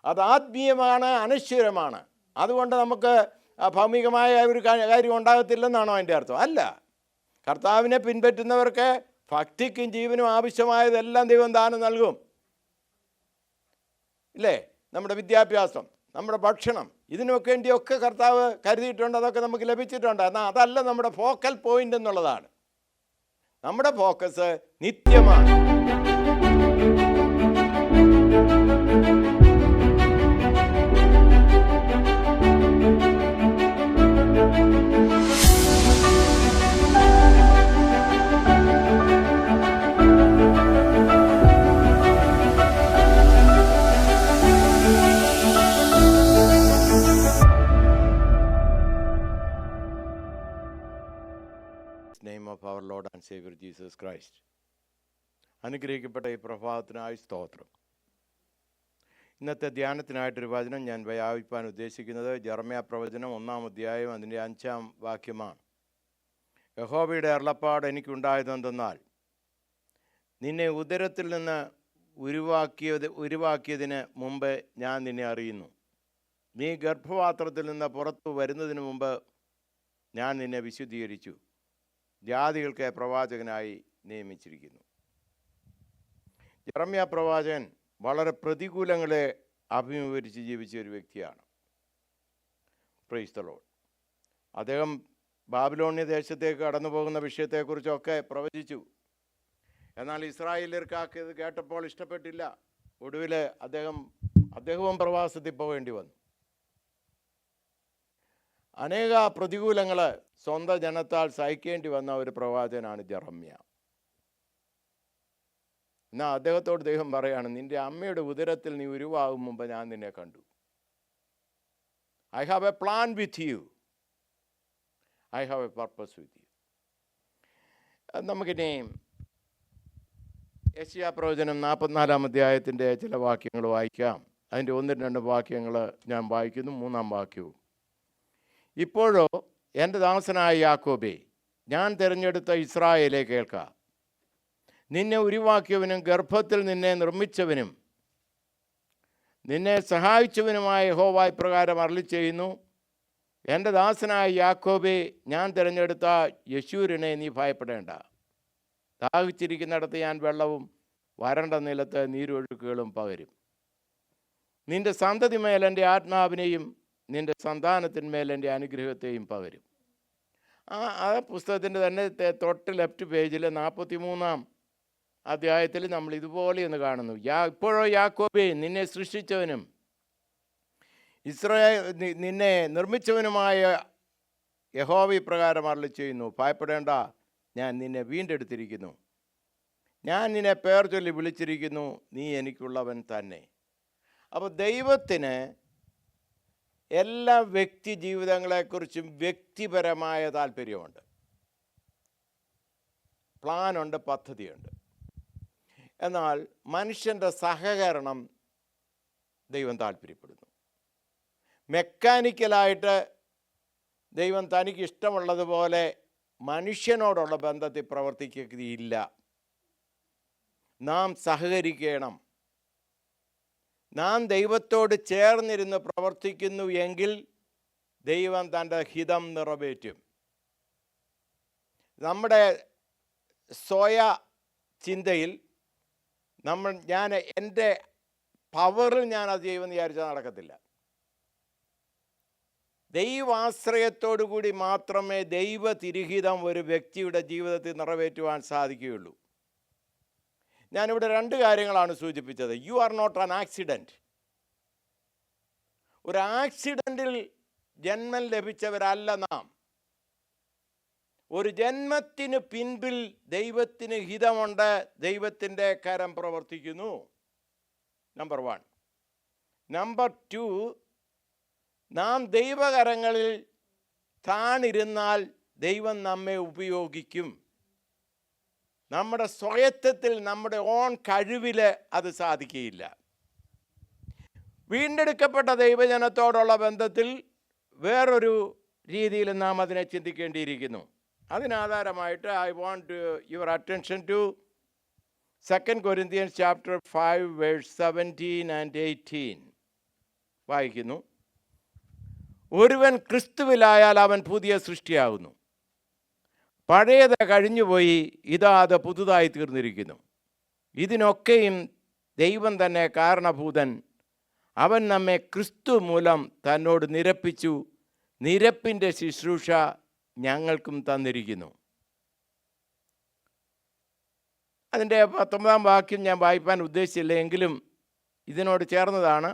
അത് ആത്മീയമാണ്, അനശ്വരമാണ്. അതുകൊണ്ട് നമുക്ക് ഭൗമികമായ ഒരു കാര്യം ഉണ്ടാകത്തില്ലെന്നാണോ അതിൻ്റെ അർത്ഥം? അല്ല. കർത്താവിനെ പിൻപറ്റുന്നവർക്ക് ഭക്തിക്കും ജീവനും ആവശ്യമായതെല്ലാം ദൈവം ദാനം നൽകും. ഇല്ലേ? നമ്മുടെ വിദ്യാഭ്യാസം, നമ്മുടെ ഭക്ഷണം, ഇതിനൊക്കെ വേണ്ടിയൊക്കെ കർത്താവ് കരുതിയിട്ടുണ്ട്, അതൊക്കെ നമുക്ക് ലഭിച്ചിട്ടുണ്ട്. എന്നാൽ അതല്ല നമ്മുടെ ഫോക്കൽ പോയിൻ്റ് എന്നുള്ളതാണ്. നമ്മുടെ focus നിത്യമാണ്. Name of our Lord and Savior Jesus Christ. അനുഗ്രഹിക്കപ്പെട്ട ഈ പ്രഭാതത്തിനായി സ്തോത്രം. ഇന്നത്തെ ധ്യാനത്തിനായിട്ടൊരു വചനം ഞാൻ വ്യാപിപ്പാൻ ഉദ്ദേശിക്കുന്നത് ജെറമ്യാ പ്രവചനം 1-ാം അധ്യായം അതിൻ്റെ 5-ാം വാക്യമാണ്. യഹോവയുടെ അരുളപ്പാട് എനിക്കുണ്ടായതെന്തെന്നാൽ, നിന്നെ ഉദരത്തിൽ നിന്ന് ഉരുവാക്കിയതിന് മുമ്പ് ഞാൻ നിന്നെ അറിയുന്നു. നീ ഗർഭപാത്രത്തിൽ നിന്ന് പുറത്തു വരുന്നതിന് മുമ്പ് ഞാൻ നിന്നെ വിശുദ്ധീകരിച്ചു, ജാതികൾക്ക് പ്രവാചകനായി നിയമിച്ചിരിക്കുന്നു. ജെറമ്യാ പ്രവാചകൻ വളരെ പ്രതികൂലങ്ങളെ അഭിമുഖീകരിച്ച് ജീവിച്ച ഒരു വ്യക്തിയാണ്. Price the Lord. അദ്ദേഹം ബാബിലോണ്യ ദേശത്തേക്ക് കടന്നു പോകുന്ന വിഷയത്തെക്കുറിച്ചൊക്കെ പ്രവചിച്ചു. എന്നാൽ ഇസ്രായേലിയർക്ക് ഇത് കേട്ടപ്പോൾ ഇഷ്ടപ്പെട്ടില്ല. ഒടുവിൽ അദ്ദേഹവും പ്രവാസത്തിൽ പോകേണ്ടി വന്നു. അനേക പ്രതികൂലങ്ങൾ സ്വന്തം ജനത്താൽ സഹിക്കേണ്ടി വന്ന ഒരു പ്രവാചകനാണ് ജെറമ്യാ. എന്നാൽ അദ്ദേഹത്തോട് ദൈവം പറയാണ്, നിന്റെ അമ്മയുടെ ഉദരത്തിൽ നീ ഉരുവാകും മുമ്പ് ഞാൻ നിന്നെ കണ്ടു. I have A plan with you, I have A purpose with you. നമുക്കിനി യെശയ്യാ പ്രവചനം 44-ാം അധ്യായത്തിൻ്റെ ചില വാക്യങ്ങൾ വായിക്കാം. അതിൻ്റെ 1-2 വാക്യങ്ങൾ ഞാൻ വായിക്കുന്നു. 3-ാം വാക്യവും, ഇപ്പോഴോ എൻ്റെ ദാസനായ യാക്കോബേ, ഞാൻ തിരഞ്ഞെടുത്ത ഇസ്രായേലെ കേൾക്ക. നിന്നെ ഉരുവാക്കിയവനും ഗർഭത്തിൽ നിന്നെ നിർമ്മിച്ചവനും നിന്നെ സഹായിച്ചവനുമായ യഹോവ ഇപ്രകാരം അരുളിച്ചെയ്യുന്നു, എൻ്റെ ദാസനായ യാക്കോബേ, ഞാൻ തിരഞ്ഞെടുത്ത യെശൂരിനെ നീ ഭയപ്പെടേണ്ട. ദാഹിച്ചിരിക്കുന്നിടത്ത് ഞാൻ വെള്ളവും വരണ്ട നിലത്ത് നീരൊഴുക്കുകളും പകരും. നിന്റെ സന്തതിമേൽ എൻ്റെ ആത്മാവിനെയും നിന്റെ സന്താനത്തിന്മേൽ എൻ്റെ അനുഗ്രഹത്തെയും പകരും. ആ പുസ്തകത്തിൻ്റെ തന്നെ തൊട്ട് ലെഫ്റ്റ് പേജിൽ 43-ാം അധ്യായത്തിൽ നമ്മൾ ഇതുപോലെ ഒന്ന് കാണുന്നു. ഇപ്പോഴോ യാക്കോബേ, നിന്നെ സൃഷ്ടിച്ചവനും നിന്നെ നിർമ്മിച്ചവനുമായ യഹോവ ഇപ്രകാരം അരുളിച്ചെയ്യുന്നു, ഭയപ്പെടേണ്ട, ഞാൻ നിന്നെ വീണ്ടെടുത്തിരിക്കുന്നു. ഞാൻ നിന്നെ പേർ ചൊല്ലി വിളിച്ചിരിക്കുന്നു, നീ എനിക്കുള്ളവൻ തന്നെ. അപ്പോൾ ദൈവത്തിന് എല്ലാ വ്യക്തി ജീവിതങ്ങളെക്കുറിച്ചും വ്യക്തിപരമായ താല്പര്യമുണ്ട്, പ്ലാനുണ്ട്, പദ്ധതിയുണ്ട്. എന്നാൽ മനുഷ്യൻ്റെ സഹകരണം ദൈവം താല്പര്യപ്പെടുന്നു. മെക്കാനിക്കലായിട്ട് ദൈവം തനിക്ക് ഇഷ്ടമുള്ളതുപോലെ മനുഷ്യനോടുള്ള ബന്ധത്തിൽ പ്രവർത്തിക്കുകയില്ല. നാം സഹകരിക്കണം. നാം ദൈവത്തോട് ചേർന്നിരുന്ന് പ്രവർത്തിക്കുന്നു എങ്കിൽ ദൈവം തൻ്റെ ഹിതം നിറവേറ്റും. നമ്മുടെ സ്വയ ചിന്തയിൽ ഞാൻ എൻ്റെ പവറിൽ ഞാനത് ചെയ്യുമെന്ന് വിചാരിച്ചാൽ നടക്കത്തില്ല. ദൈവാശ്രയത്തോടു കൂടി മാത്രമേ ദൈവ തിരുഹിതം ഒരു വ്യക്തിയുടെ ജീവിതത്തിൽ നിറവേറ്റുവാൻ സാധിക്കുകയുള്ളൂ. ഞാനിവിടെ 2 കാര്യങ്ങളാണ് സൂചിപ്പിച്ചത്. You are not an accident. ഒരു ആക്സിഡൻറ്റിൽ ജന്മം ലഭിച്ചവരല്ല നാം. ഒരു ജന്മത്തിന് പിൻപിൽ ദൈവത്തിന് ഹിതമുണ്ട്, ദൈവത്തിൻ്റെ കരം പ്രവർത്തിക്കുന്നു. നമ്പർ 1. നമ്പർ 2, നാം ദൈവകരങ്ങളിൽ താണിരുന്നാൽ ദൈവം നമ്മെ ഉപയോഗിക്കും. നമ്മുടെ സ്വയത്വത്തിൽ, നമ്മുടെ ഓൺ കഴിവിൽ അത് സാധിക്കുകയില്ല. വീണ്ടെടുക്കപ്പെട്ട ദൈവജനത്തോടുള്ള ബന്ധത്തിൽ വേറൊരു രീതിയിൽ നാം അതിനെ ചിന്തിക്കേണ്ടിയിരിക്കുന്നു. അതിനാധാരമായിട്ട് I want your attention to 2 Corinthians chapter 5 verse 17 and 18. വായിക്കുന്നു, ഒരുവൻ ക്രിസ്തുവിലായാൽ അവൻ പുതിയ സൃഷ്ടിയാകുന്നു, പഴയത് കഴിഞ്ഞുപോയി, ഇതാ അത് പുതുതായി തീർന്നിരിക്കുന്നു. ഇതിനൊക്കെയും ദൈവം തന്നെ കാരണഭൂതൻ. അവൻ നമ്മെ ക്രിസ്തു മൂലം തന്നോട് നിരപ്പിച്ചു. നിരപ്പിൻ്റെ ശുശ്രൂഷ ഞങ്ങൾക്കും തന്നിരിക്കുന്നു. അതിൻ്റെ 19 വാക്യം ഞാൻ വായിപ്പാൻ ഉദ്ദേശിച്ചില്ല, എങ്കിലും ഇതിനോട് ചേർന്നതാണ്.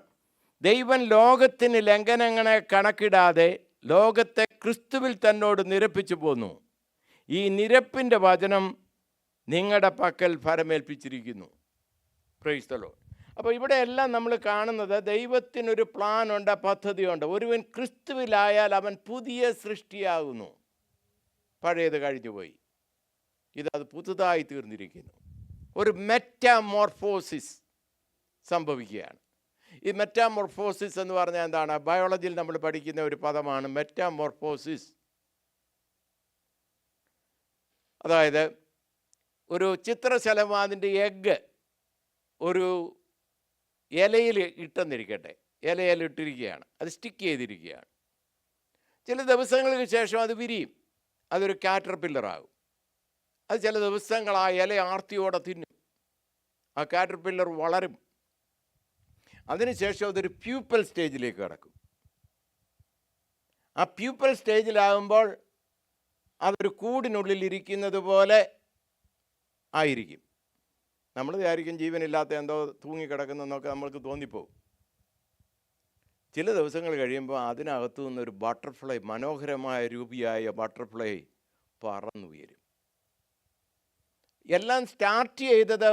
ദൈവം ലോകത്തിന് ലംഘനങ്ങളെ കണക്കിടാതെ ലോകത്തെ ക്രിസ്തുവിൽ തന്നോട് നിരപ്പിച്ചു പോന്നു. ഈ നിരപ്പിൻ്റെ വചനം നിങ്ങളുടെ പക്കൽ ഫലമേൽപ്പിച്ചിരിക്കുന്നു. Price the Lord. അപ്പോൾ ഇവിടെ എല്ലാം നമ്മൾ കാണുന്നത് ദൈവത്തിനൊരു പ്ലാനുണ്ട്, പദ്ധതിയുണ്ട്. ഒരുവൻ ക്രിസ്തുവിലായാൽ അവൻ പുതിയ സൃഷ്ടിയാകുന്നു. പഴയത് കഴിഞ്ഞുപോയി, ഇതത് പുതുതായി തീർന്നിരിക്കുന്നു. ഒരു മെറ്റാമോർഫോസിസ് സംഭവിക്കുകയാണ്. ഈ മെറ്റാമോർഫോസിസ് എന്ന് പറഞ്ഞാൽ എന്താണ്? ബയോളജിയിൽ നമ്മൾ പഠിക്കുന്ന ഒരു പദമാണ് മെറ്റാമോർഫോസിസ്. അതായത് ഒരു ചിത്രശലഭത്തിൻ്റെ എഗ്ഗ് ഒരു ഇലയിൽ ഇട്ടെന്നിരിക്കട്ടെ, ഇലയിൽ ഇട്ടിരിക്കുകയാണ്, അത് സ്റ്റിക്ക് ചെയ്തിരിക്കുകയാണ്. ചില ദിവസങ്ങൾക്ക് ശേഷം അത് വിരിയും, അതൊരു കാറ്റർപില്ലറാകും. അത് ചില ദിവസങ്ങൾ ആ ഇല ആർത്തിയോടെ തിന്നും, ആ കാറ്റർപില്ലർ വളരും. അതിനുശേഷം അതൊരു പ്യൂപ്പൽ സ്റ്റേജിലേക്ക് കടക്കും. ആ പ്യൂപ്പൽ സ്റ്റേജിലാകുമ്പോൾ അതൊരു കൂടിനുള്ളിൽ ഇരിക്കുന്നത് പോലെ ആയിരിക്കും. നമ്മൾ വിചാരിക്കും ജീവനില്ലാത്ത എന്തോ തൂങ്ങിക്കിടക്കുന്നതെന്നൊക്കെ നമ്മൾക്ക് തോന്നിപ്പോകും. ചില ദിവസങ്ങൾ കഴിയുമ്പോൾ അതിനകത്തു നിന്നൊരു ബട്ടർഫ്ലൈ, മനോഹരമായ രൂപിയായ ബട്ടർഫ്ലൈ പറന്നുയരും. എല്ലാം സ്റ്റാർട്ട് ചെയ്തത്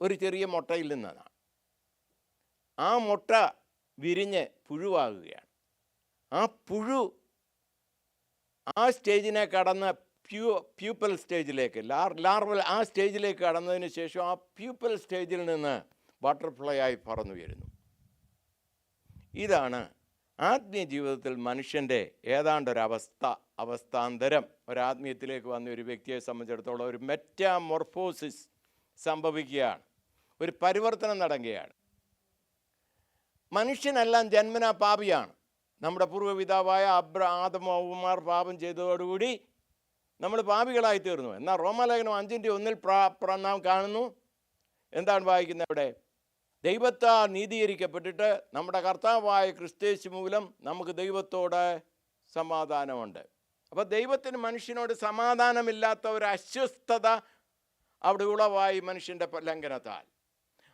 ഒരു ചെറിയ മുട്ടയിൽ നിന്നാണ്. ആ മുട്ട വിരിഞ്ഞ് പുഴുവാകുകയാണ്. ആ പുഴു ആ സ്റ്റേജിനെ കടന്ന് പ്യൂപ്പൽ സ്റ്റേജിലേക്ക്, ലാർവൽ ആ സ്റ്റേജിലേക്ക് കടന്നതിന് ശേഷം ആ പ്യൂപ്പൽ സ്റ്റേജിൽ നിന്ന് ബട്ടർഫ്ലൈ ആയി പറന്നുയരുന്നു. ഇതാണ് ആത്മീയ ജീവിതത്തിൽ മനുഷ്യൻ്റെ അവസ്ഥാന്തരം. ഒരാത്മീയത്തിലേക്ക് വന്ന ഒരു വ്യക്തിയെ സംബന്ധിച്ചിടത്തോളം ഒരു മെറ്റാമോർഫോസിസ് സംഭവിക്കുകയാണ്, ഒരു പരിവർത്തനം നടക്കുകയാണ്. മനുഷ്യനെല്ലാം ജന്മനാ പാപിയാണ്. നമ്മുടെ പൂർവ്വപിതാവായ ആദമ പാപം ചെയ്തതോടുകൂടി നമ്മൾ പാപികളായി തീർന്നു. എന്നാൽ റോമാലേഖനം 5:1 നാം കാണുന്നു, എന്താണ് വായിക്കുന്നത് അവിടെ? ദൈവത്താൽ നീതീകരിക്കപ്പെട്ടിട്ട് നമ്മുടെ കർത്താവായ ക്രിസ്തുയേശു മൂലം നമുക്ക് ദൈവത്തോട് സമാധാനമുണ്ട്. അപ്പോൾ ദൈവത്തിന് മനുഷ്യനോട് സമാധാനമില്ലാത്ത ഒരു അസ്വസ്ഥത അവിടെ ഉളവായി മനുഷ്യൻ്റെ ലംഘനത്താൽ.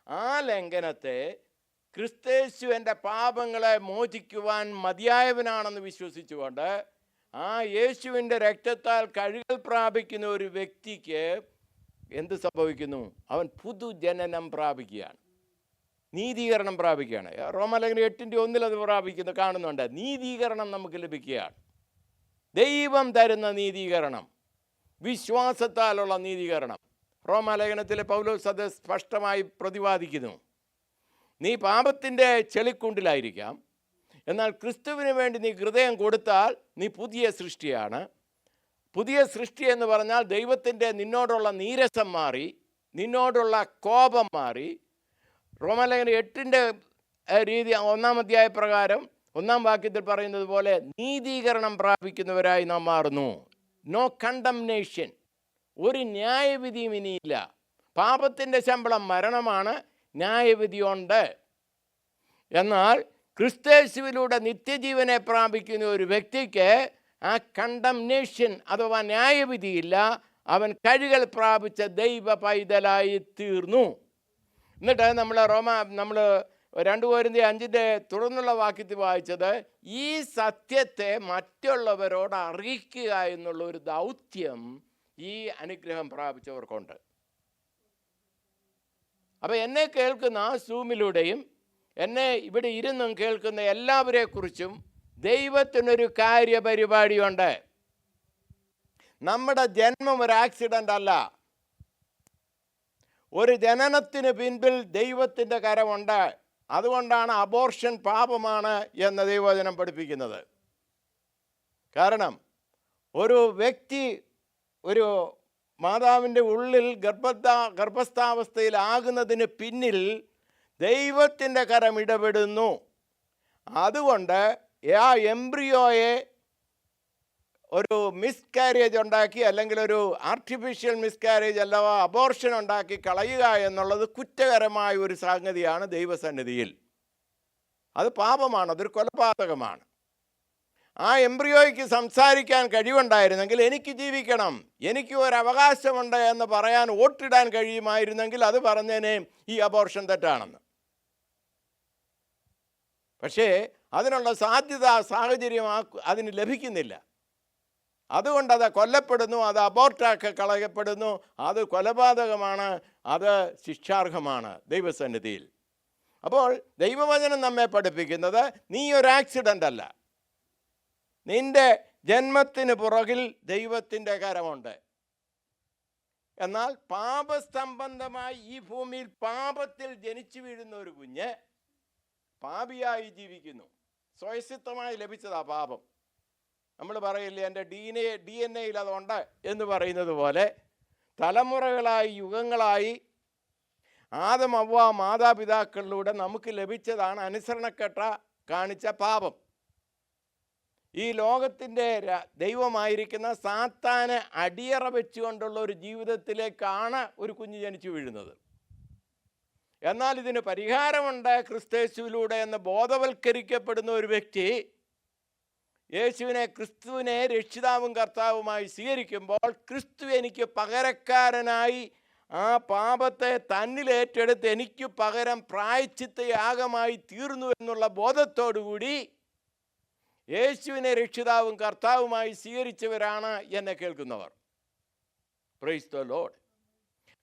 ആ ലംഘനത്തെ ക്രിസ്തുയേശു എൻ്റെ പാപങ്ങളെ മോചിക്കുവാൻ മതിയായവനാണെന്ന് വിശ്വസിച്ചുകൊണ്ട് ആ യേശുവിൻ്റെ രക്തത്താൽ കഴുകൽ പ്രാപിക്കുന്ന ഒരു വ്യക്തിക്ക് എന്ത് സംഭവിക്കുന്നു? അവൻ പുതുജനനം പ്രാപിക്കുകയാണ്, നീതീകരണം പ്രാപിക്കുകയാണ്. റോമാലേഖനം 8:1 അത് പ്രാപിക്കുന്നു, കാണുന്നുണ്ട്. നീതീകരണം നമുക്ക് ലഭിക്കുകയാണ്. ദൈവം തരുന്ന നീതീകരണം, വിശ്വാസത്താലുള്ള നീതീകരണം. റോമാലേഖനത്തിലെ പൗലോസ് അത് സ്പഷ്ടമായി പ്രതിപാദിക്കുന്നു. നീ പാപത്തിൻ്റെ ചെളിക്കുണ്ടിലായിരിക്കാം, എന്നാൽ ക്രിസ്തുവിന് വേണ്ടി നീ ഹൃദയം കൊടുത്താൽ നീ പുതിയ സൃഷ്ടിയാണ്. പുതിയ സൃഷ്ടി എന്ന് പറഞ്ഞാൽ ദൈവത്തിൻ്റെ നിന്നോടുള്ള നീരസം മാറി, നിന്നോടുള്ള കോപം മാറി. റോമാലേഖനം 8 രീതി 1 അധ്യായ പ്രകാരം 1 വാക്യത്തിൽ പറയുന്നത് പോലെ നീതീകരണം പ്രാപിക്കുന്നവരായി നാം മാറുന്നു. നോ കണ്ടംനേഷൻ, ഒരു ന്യായവിധിയും ഇനിയില്ല. പാപത്തിൻ്റെ ശമ്പളം മരണമാണ്, ന്യായവിധിയുണ്ട്. എന്നാൽ ക്രിസ്തുയേശുവിലൂടെ നിത്യജീവനെ പ്രാപിക്കുന്ന ഒരു വ്യക്തിക്ക് ആ കണ്ടംനേഷൻ അഥവാ ന്യായവിധിയില്ല. അവൻ കഴുകൽ പ്രാപിച്ച ദൈവ പൈതലായി തീർന്നു. എന്നിട്ട് നമ്മൾ 2 കൊരിന്ത്യർ 5 തുടർന്നുള്ള വാക്യത്തിൽ വായിച്ചത്, ഈ സത്യത്തെ മറ്റുള്ളവരോട് അറിയിക്കുക എന്നുള്ള ഒരു ദൗത്യം ഈ അനുഗ്രഹം പ്രാപിച്ചവർക്കുണ്ട്. അപ്പോൾ എന്നെ കേൾക്കുന്ന ആ സൂമിലൂടെയും എന്നെ ഇവിടെ ഇരുന്നും കേൾക്കുന്ന എല്ലാവരെക്കുറിച്ചും ദൈവത്തിനൊരു കാര്യപരിപാടിയുണ്ട്. നമ്മുടെ ജന്മം ഒരു ആക്സിഡൻ്റ് അല്ല. ഒരു ജനനത്തിന് പിൻപിൽ ദൈവത്തിൻ്റെ കരമുണ്ട്. അതുകൊണ്ടാണ് അബോർഷൻ പാപമാണ് എന്ന് ദൈവവചനം പഠിപ്പിക്കുന്നത്. കാരണം ഒരു വ്യക്തി ഒരു മാതാവിൻ്റെ ഉള്ളിൽ ഗർഭസ്ഥാവസ്ഥയിലാകുന്നതിന് പിന്നിൽ ദൈവത്തിൻ്റെ കരം ഇടപെടുന്നു. അതുകൊണ്ട് ആ എംബ്രിയോയെ ഒരു മിസ്കാരേജ് ഉണ്ടാക്കി, അല്ലെങ്കിൽ ഒരു ആർട്ടിഫിഷ്യൽ മിസ്കാരേജ് അല്ലവ അബോർഷൻ ഉണ്ടാക്കി കളയുക എന്നുള്ളത് കുറ്റകരമായ ഒരു സംഗതിയാണ് ദൈവസന്നിധിയിൽ. അത് പാപമാണ്, അതൊരു കൊലപാതകമാണ്. ആ എംബ്രിയോയ്ക്ക് സംസാരിക്കാൻ കഴിവുണ്ടായിരുന്നെങ്കിൽ, എനിക്ക് ജീവിക്കണം, എനിക്ക് ഒരു അവകാശമുണ്ട് എന്ന് പറയാൻ വോട്ടിടാൻ കഴിയുമായിരുന്നെങ്കിൽ അത് പറഞ്ഞേനെ ഈ അബോർഷൻ തെറ്റാണെന്ന്. പക്ഷേ അതിനുള്ള സാധ്യത സാഹചര്യം അതിന് ലഭിക്കുന്നില്ല. അതുകൊണ്ട് അത് കൊല്ലപ്പെടുന്നു, അത് അബോർട്ടാക്കി കളയപ്പെടുന്നു. അത് കൊലപാതകമാണ്, അത് ശിക്ഷാർഹമാണ് ദൈവസന്നിധിയിൽ. അപ്പോൾ ദൈവവചനം നമ്മെ പഠിപ്പിക്കുന്നത്, നീ ഒരു ആക്സിഡൻ്റ് അല്ല, നിന്റെ ജന്മത്തിന് പുറകിൽ ദൈവത്തിൻ്റെ കരമുണ്ട്. എന്നാൽ പാപസംബന്ധമായി ഈ ഭൂമിയിൽ പാപത്തിൽ ജനിച്ചു വീഴുന്ന ഒരു കുഞ്ഞ് പാപിയായി ജീവിക്കുന്നു. സ്വയസിദ്ധമായി ലഭിച്ചതാ പാപം. നമ്മൾ പറയില്ലേ, എൻ്റെ DNA അതുണ്ട് എന്ന് പറയുന്നത് പോലെ തലമുറകളായി യുഗങ്ങളായി ആദം ഹവ്വ മാതാപിതാക്കളിലൂടെ നമുക്ക് ലഭിച്ചതാണ് അനുസരണക്കെട്ട കാണിച്ച പാപം. ഈ ലോകത്തിൻ്റെ ദൈവമായിരിക്കുന്ന സാത്താന് അടിയറ വെച്ചുകൊണ്ടുള്ള ഒരു ജീവിതത്തിലേക്കാണ് ഒരു കുഞ്ഞ് ജനിച്ചു വീഴുന്നത്. എന്നാൽ ഇതിന് പരിഹാരമുണ്ട് ക്രിസ്തേശുവിലൂടെ എന്ന് ബോധവൽക്കരിക്കപ്പെടുന്ന ഒരു വ്യക്തി ക്രിസ്തുവിനെ രക്ഷിതാവും കർത്താവുമായി സ്വീകരിക്കുമ്പോൾ, ക്രിസ്തു എനിക്ക് പകരക്കാരനായി ആ പാപത്തെ തന്നിലേറ്റെടുത്ത് എനിക്ക് പകരം പ്രായശ്ചിത്തയാഗമായി തീർന്നു എന്നുള്ള ബോധത്തോടുകൂടി യേശുവിനെ രക്ഷിതാവും കർത്താവുമായി സ്വീകരിച്ചവരാണ് എന്നെ കേൾക്കുന്നവർ. Praise the Lord.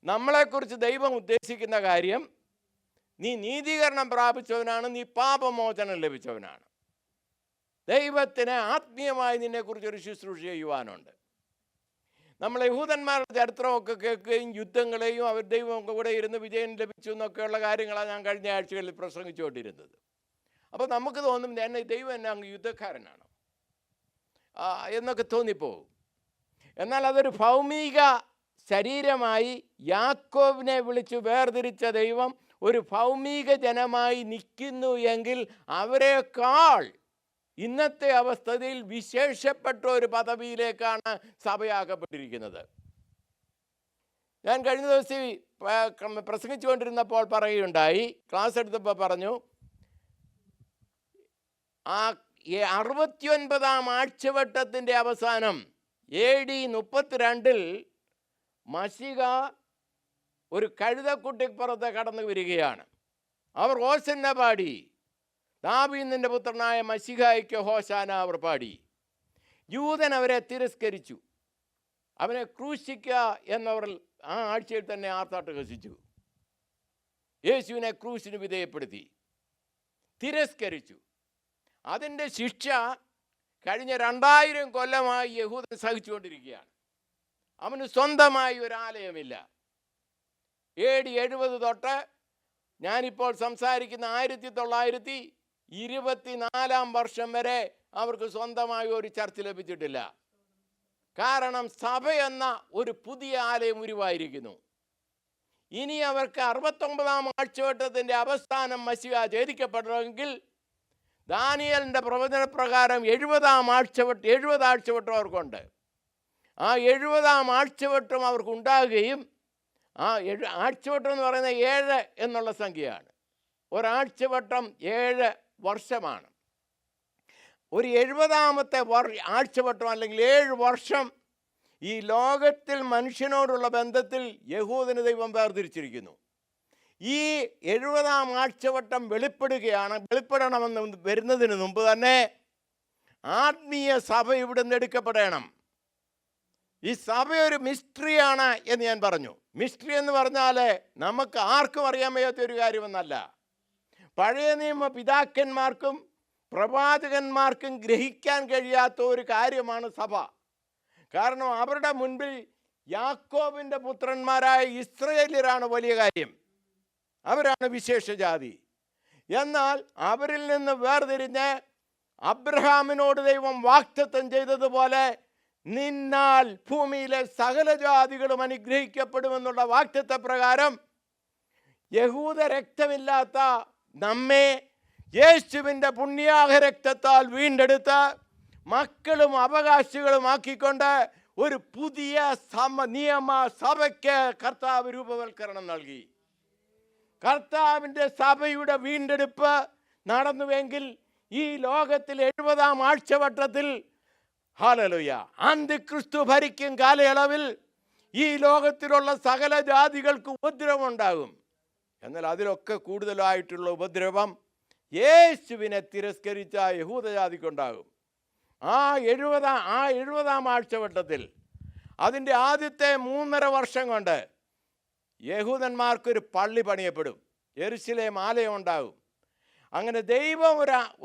നമ്മളെക്കുറിച്ച് ദൈവം ഉദ്ദേശിക്കുന്ന കാര്യം, നീ നീതീകരണം പ്രാപിച്ചവനാണ്, നീ പാപമോചനം ലഭിച്ചവനാണ്. ദൈവത്തിന് ആത്മീയമായി നിന്നെക്കുറിച്ചൊരു ശുശ്രൂഷ ചെയ്യുവാനുണ്ട്. നമ്മൾ യഹൂദന്മാരുടെ ചരിത്രമൊക്കെ കേൾക്കുകയും യുദ്ധങ്ങളെയും അവർ ദൈവം കൂടെ ഇരുന്ന് വിജയം ലഭിച്ചു എന്നൊക്കെയുള്ള കാര്യങ്ങളാണ് ഞാൻ കഴിഞ്ഞ ആഴ്ചകളിൽ പ്രസംഗിച്ചുകൊണ്ടിരുന്നത്. അപ്പോൾ നമുക്ക് തോന്നും, എന്നെ ദൈവം എന്നെ അങ്ങ് യുദ്ധക്കാരനാണോ എന്നൊക്കെ തോന്നിപ്പോകും. എന്നാൽ അതൊരു ഭൗമിക ശരീരമായി യാക്കോബിനെ വിളിച്ച് വേർതിരിച്ച ദൈവം ഒരു ഭൗമിക ജനമായി നിൽക്കുന്നു എങ്കിൽ അവരെക്കാൾ ഇന്നത്തെ അവസ്ഥയിൽ വിശേഷപ്പെട്ട ഒരു പദവിയിലേക്കാണ് സഭയാക്കപ്പെട്ടിരിക്കുന്നത്. ഞാൻ കഴിഞ്ഞ ദിവസം പ്രസംഗിച്ചുകൊണ്ടിരുന്നപ്പോൾ പറയുകയുണ്ടായി, ക്ലാസ് എടുത്തപ്പോൾ പറഞ്ഞു, ആ 69-ാം ആഴ്ചവട്ടത്തിൻ്റെ അവസാനം AD 32 മശിഹ ഒരു കഴുതക്കുട്ടിപ്പുറത്ത് കടന്നു വരികയാണ്. അവർ ഹോസന്ന പാടി, ദാവീദിന്റെ പുത്രനായ മശിഹായ്ക്ക് ഹോശാന അവർ പാടി. യൂതൻ അവരെ തിരസ്കരിച്ചു, അവനെ ക്രൂശിക്കുക എന്നവർ ആ ആഴ്ചയിൽ തന്നെ ആർത്താട്ട് ഹസിച്ചു. യേശുവിനെ ക്രൂശിന് വിധേയപ്പെടുത്തി, തിരസ്കരിച്ചു. അതിൻ്റെ ശിക്ഷ കഴിഞ്ഞ 2000 കൊല്ലമായി യഹൂദൻ സഹിച്ചുകൊണ്ടിരിക്കുകയാണ്. അവന് സ്വന്തമായി ഒരു ആലയമില്ല. AD 70 തൊട്ട് ഞാനിപ്പോൾ സംസാരിക്കുന്ന 1924 വർഷം വരെ അവർക്ക് സ്വന്തമായി ഒരു ചർച്ച് ലഭിച്ചിട്ടില്ല. കാരണം സഭ എന്ന ഒരു പുതിയ ആലയം ഉരുവായിരിക്കുന്നു. ഇനി അവർക്ക് 69-ാം ആഴ്ചവട്ടത്തിൻ്റെ അവസാനം മശിഹ ഛേദിക്കപ്പെടണമെങ്കിൽ ദാനിയേലിൻ്റെ പ്രവചനപ്രകാരം 70 ആഴ്ചവട്ടം അവർക്കുണ്ട്. ആ 70-ാം ആഴ്ചവട്ടം അവർക്കുണ്ടാകുകയും, ആ ആഴ്ചവട്ടം എന്ന് പറയുന്നത് 7 എന്നുള്ള സംഖ്യയാണ്. ഒരാഴ്ചവട്ടം 7 വർഷമാണ്. ഒരു 70-ാമത്തെ ആഴ്ചവട്ടം അല്ലെങ്കിൽ 7 വർഷം ഈ ലോകത്തിൽ മനുഷ്യനോടുള്ള ബന്ധത്തിൽ യഹൂദന് ദൈവം വേർതിരിച്ചിരിക്കുന്നു. ഈ 70-ാം ആഴ്ചവട്ടം വെളിപ്പെടണമെന്ന് വരുന്നതിന് മുമ്പ് തന്നെ ആത്മീയ സഭ ഇവിടെ നിന്ന് എടുക്കപ്പെടണം. ഈ സഭ ഒരു മിസ്റ്ററിയാണ് എന്ന് ഞാൻ പറഞ്ഞു. മിസ്റ്ററി എന്ന് പറഞ്ഞാൽ നമുക്ക് ആർക്കും അറിയാൻ വയ്യാത്ത ഒരു കാര്യമെന്നല്ല. പഴയ നിയമ പിതാക്കന്മാർക്കും പ്രവാചകന്മാർക്കും ഗ്രഹിക്കാൻ കഴിയാത്ത ഒരു കാര്യമാണ് സഭ. കാരണം അവരുടെ മുൻപിൽ യാക്കോബിൻ്റെ പുത്രന്മാരായ ഇസ്രായേല്യരാണ് വലിയ കാര്യം, അവരാണ് വിശേഷജാതി. എന്നാൽ അവരിൽ നിന്ന് വേർതിരിഞ്ഞ് അബ്രഹാമിനോട് ദൈവം വാഗ്ദത്തം ചെയ്തതുപോലെ നിന്നാൽ ഭൂമിയിലെ സകല ജാതികളും അനുഗ്രഹിക്കപ്പെടുമെന്നുള്ള വാഗ്ദത്ത പ്രകാരം യഹൂദ രക്തമില്ലാത്ത നമ്മെ യേശുവിൻ്റെ പുണ്യാഹ രക്തത്താൽ വീണ്ടെടുത്ത് മക്കളും അവകാശികളുമാക്കിക്കൊണ്ട് ഒരു പുതിയ നിയമ സഭയ്ക്ക് കർത്താവ് രൂപവൽക്കരണം നൽകി. കർത്താവിൻ്റെ സഭയുടെ വീണ്ടെടുപ്പ് നടന്നുവെങ്കിൽ ഈ ലോകത്തിൽ 70-ാം ആഴ്ചവട്ടത്തിൽ ഹല്ലേലൂയ അന്തിക്രിസ്തു ഭരിക്കും കാലയളവിൽ ഈ ലോകത്തിലുള്ള സകല ജാതികൾക്ക് ഉപദ്രവമുണ്ടാകും. എന്നാൽ അതിലൊക്കെ കൂടുതലായിട്ടുള്ള ഉപദ്രവം യേശുവിനെ തിരസ്കരിച്ച യഹൂദജാതിക്കുണ്ടാകും. ആ 70-ാം ആഴ്ചവട്ടത്തിൽ അതിൻ്റെ ആദ്യത്തെ 3.5 വർഷം കൊണ്ട് യഹൂദന്മാർക്കൊരു പള്ളി പണിയപ്പെടും. യെരുശലേം ആലയം ഉണ്ടാകും. അങ്ങനെ ദൈവം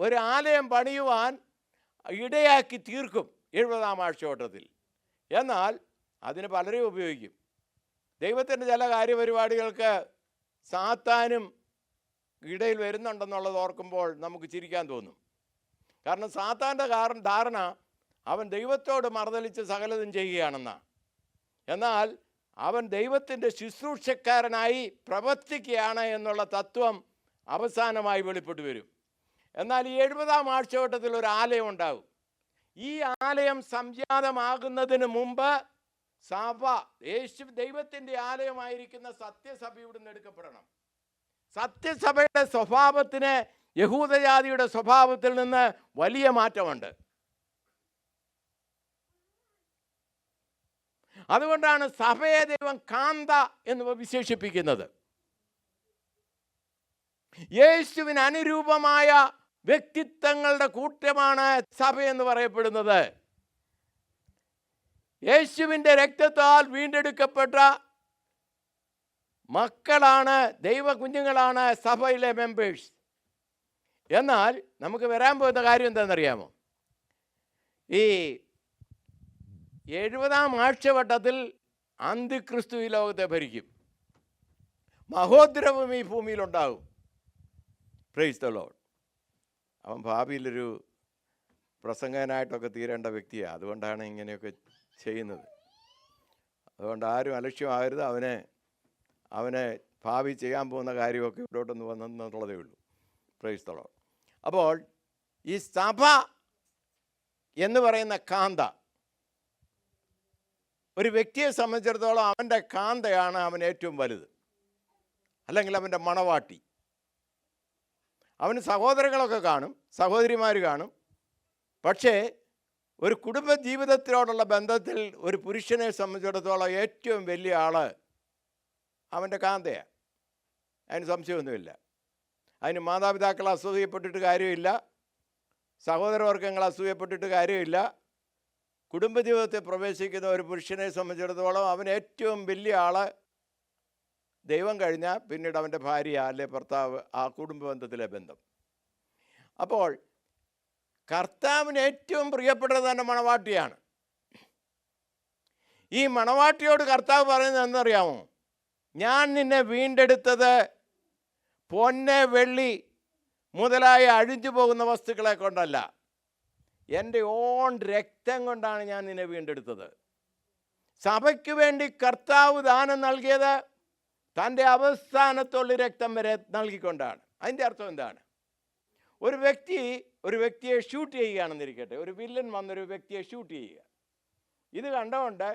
ഒരു ആലയം പണിയുവാൻ ഇടയാക്കി തീർക്കും 70-ാം ആഴ്ചവട്ടത്തിൽ. എന്നാൽ അതിന് പലരെയും ഉപയോഗിക്കും. ദൈവത്തിൻ്റെ ചില കാര്യപരിപാടികൾക്ക് സാത്താനും ഇടയിൽ വരുന്നുണ്ടെന്നുള്ളത് ഓർക്കുമ്പോൾ നമുക്ക് ചിരിക്കാൻ തോന്നും. കാരണം സാത്താൻ്റെ ധാരണ അവൻ ദൈവത്തോട് മറുതലിച്ച് സകലതും ചെയ്യുകയാണെന്നാണ്. എന്നാൽ അവൻ ദൈവത്തിൻ്റെ ശുശ്രൂഷക്കാരനായി പ്രവർത്തിക്കുകയാണ് എന്നുള്ള തത്വം അവസാനമായി വെളിപ്പെട്ടു വരും. എന്നാൽ ഈ 70-ാം ആഴ്ചവട്ടത്തിൽ ഒരു ആലയം ഉണ്ടാകും. ഈ ആലയം സംജാതമാകുന്നതിന് മുമ്പ് സഭ ദൈവത്തിൻ്റെ ആലയമായിരിക്കുന്ന സത്യസഭ ഇവിടുന്ന് എടുക്കപ്പെടണം. സത്യസഭയുടെ സ്വഭാവത്തിന് യഹൂദജാതിയുടെ സ്വഭാവത്തിൽ നിന്ന് വലിയ മാറ്റമുണ്ട്. അതുകൊണ്ടാണ് സഭയെ ദൈവം കാന്ത എന്ന് വിശേഷിപ്പിക്കുന്നത്. യേശുവിന് അനുരൂപമായ വ്യക്തിത്വങ്ങളുടെ കൂട്ടമാണ് സഭയെന്ന് പറയപ്പെടുന്നത്. യേശുവിൻ്റെ രക്തത്താൽ വീണ്ടെടുക്കപ്പെട്ട മക്കളാണ്, ദൈവ കുഞ്ഞുങ്ങളാണ് സഭയിലെ മെമ്പേഴ്സ്. എന്നാൽ നമുക്ക് വരാൻ പോകുന്ന കാര്യം എന്താണെന്നറിയാമോ? ഈ 70-ാം ആഴ്ചവട്ടത്തിൽ അന്തിക്രിസ്തു ഈ ലോകത്തെ ഭരിക്കും. മഹോദ്രവം ഈ ഭൂമിയിലുണ്ടാകും. Price the Lord. അവൻ ഭാവിയിലൊരു പ്രസംഗനായിട്ടൊക്കെ തീരേണ്ട വ്യക്തിയാണ്. അതുകൊണ്ടാണ് ഇങ്ങനെയൊക്കെ ചെയ്യുന്നത്. അതുകൊണ്ട് ആരും അലക്ഷ്യമാകരുത്. അവനെ ഭാവി ചെയ്യാൻ പോകുന്ന കാര്യമൊക്കെ ഇവിടോട്ടൊന്ന് വന്നെന്നുള്ളതേ ഉള്ളൂ. Price the Lord. അപ്പോൾ ഈ സഭ എന്ന് പറയുന്ന കാന്ത ഒരു വ്യക്തിയെ സംബന്ധിച്ചിടത്തോളം അവൻ്റെ കാന്തയാണ് അവൻ ഏറ്റവും വലുത്, അല്ലെങ്കിൽ അവൻ്റെ മണവാട്ടി. അവന് സഹോദരങ്ങളൊക്കെ കാണും, സഹോദരിമാർ കാണും. പക്ഷേ ഒരു കുടുംബ ജീവിതത്തിനോടുള്ള ബന്ധത്തിൽ ഒരു പുരുഷനെ സംബന്ധിച്ചിടത്തോളം ഏറ്റവും വലിയ ആൾ അവൻ്റെ കാന്തയാണ്. അതിന് സംശയമൊന്നുമില്ല. അതിന് മാതാപിതാക്കൾ അസൂയപ്പെട്ടിട്ട് കാര്യമില്ല, സഹോദരവർഗങ്ങൾ അസൂയപ്പെട്ടിട്ട് കാര്യമില്ല. കുടുംബജീവിതത്തിൽ പ്രവേശിക്കുന്ന ഒരു പുരുഷനെ സംബന്ധിച്ചിടത്തോളം അവൻ ഏറ്റവും വലിയ ആൾ ദൈവം കഴിഞ്ഞാൽ പിന്നീട് അവൻ്റെ ഭാര്യ അല്ലെ ഭർത്താവ്, ആ കുടുംബ ബന്ധത്തിലെ ബന്ധം. അപ്പോൾ കർത്താവിന് ഏറ്റവും പ്രിയപ്പെട്ടത് തന്നെ മണവാട്ടിയാണ്. ഈ മണവാട്ടിയോട് കർത്താവ് പറയുന്നത് എന്നറിയാമോ? ഞാൻ നിന്നെ വീണ്ടെടുത്തത് പൊന്ന് വെള്ളി മുതലായ അഴിഞ്ഞു പോകുന്ന വസ്തുക്കളെ കൊണ്ടല്ല, എൻ്റെ ഓൺ രക്തം കൊണ്ടാണ് ഞാൻ നിന്നെ വീണ്ടെടുത്തത്. സഭയ്ക്ക് വേണ്ടി കർത്താവ് ദാനം നൽകിയത് തൻ്റെ അവസാനത്തുള്ള രക്തം വരെ നൽകിക്കൊണ്ടാണ്. അതിൻ്റെ അർത്ഥം എന്താണ്? ഒരു വ്യക്തിയെ ഷൂട്ട് ചെയ്യുകയാണെന്നിരിക്കട്ടെ, ഒരു വില്ലൻ വന്നൊരു വ്യക്തിയെ ഷൂട്ട് ചെയ്യുക. ഇത് കണ്ടുകൊണ്ട്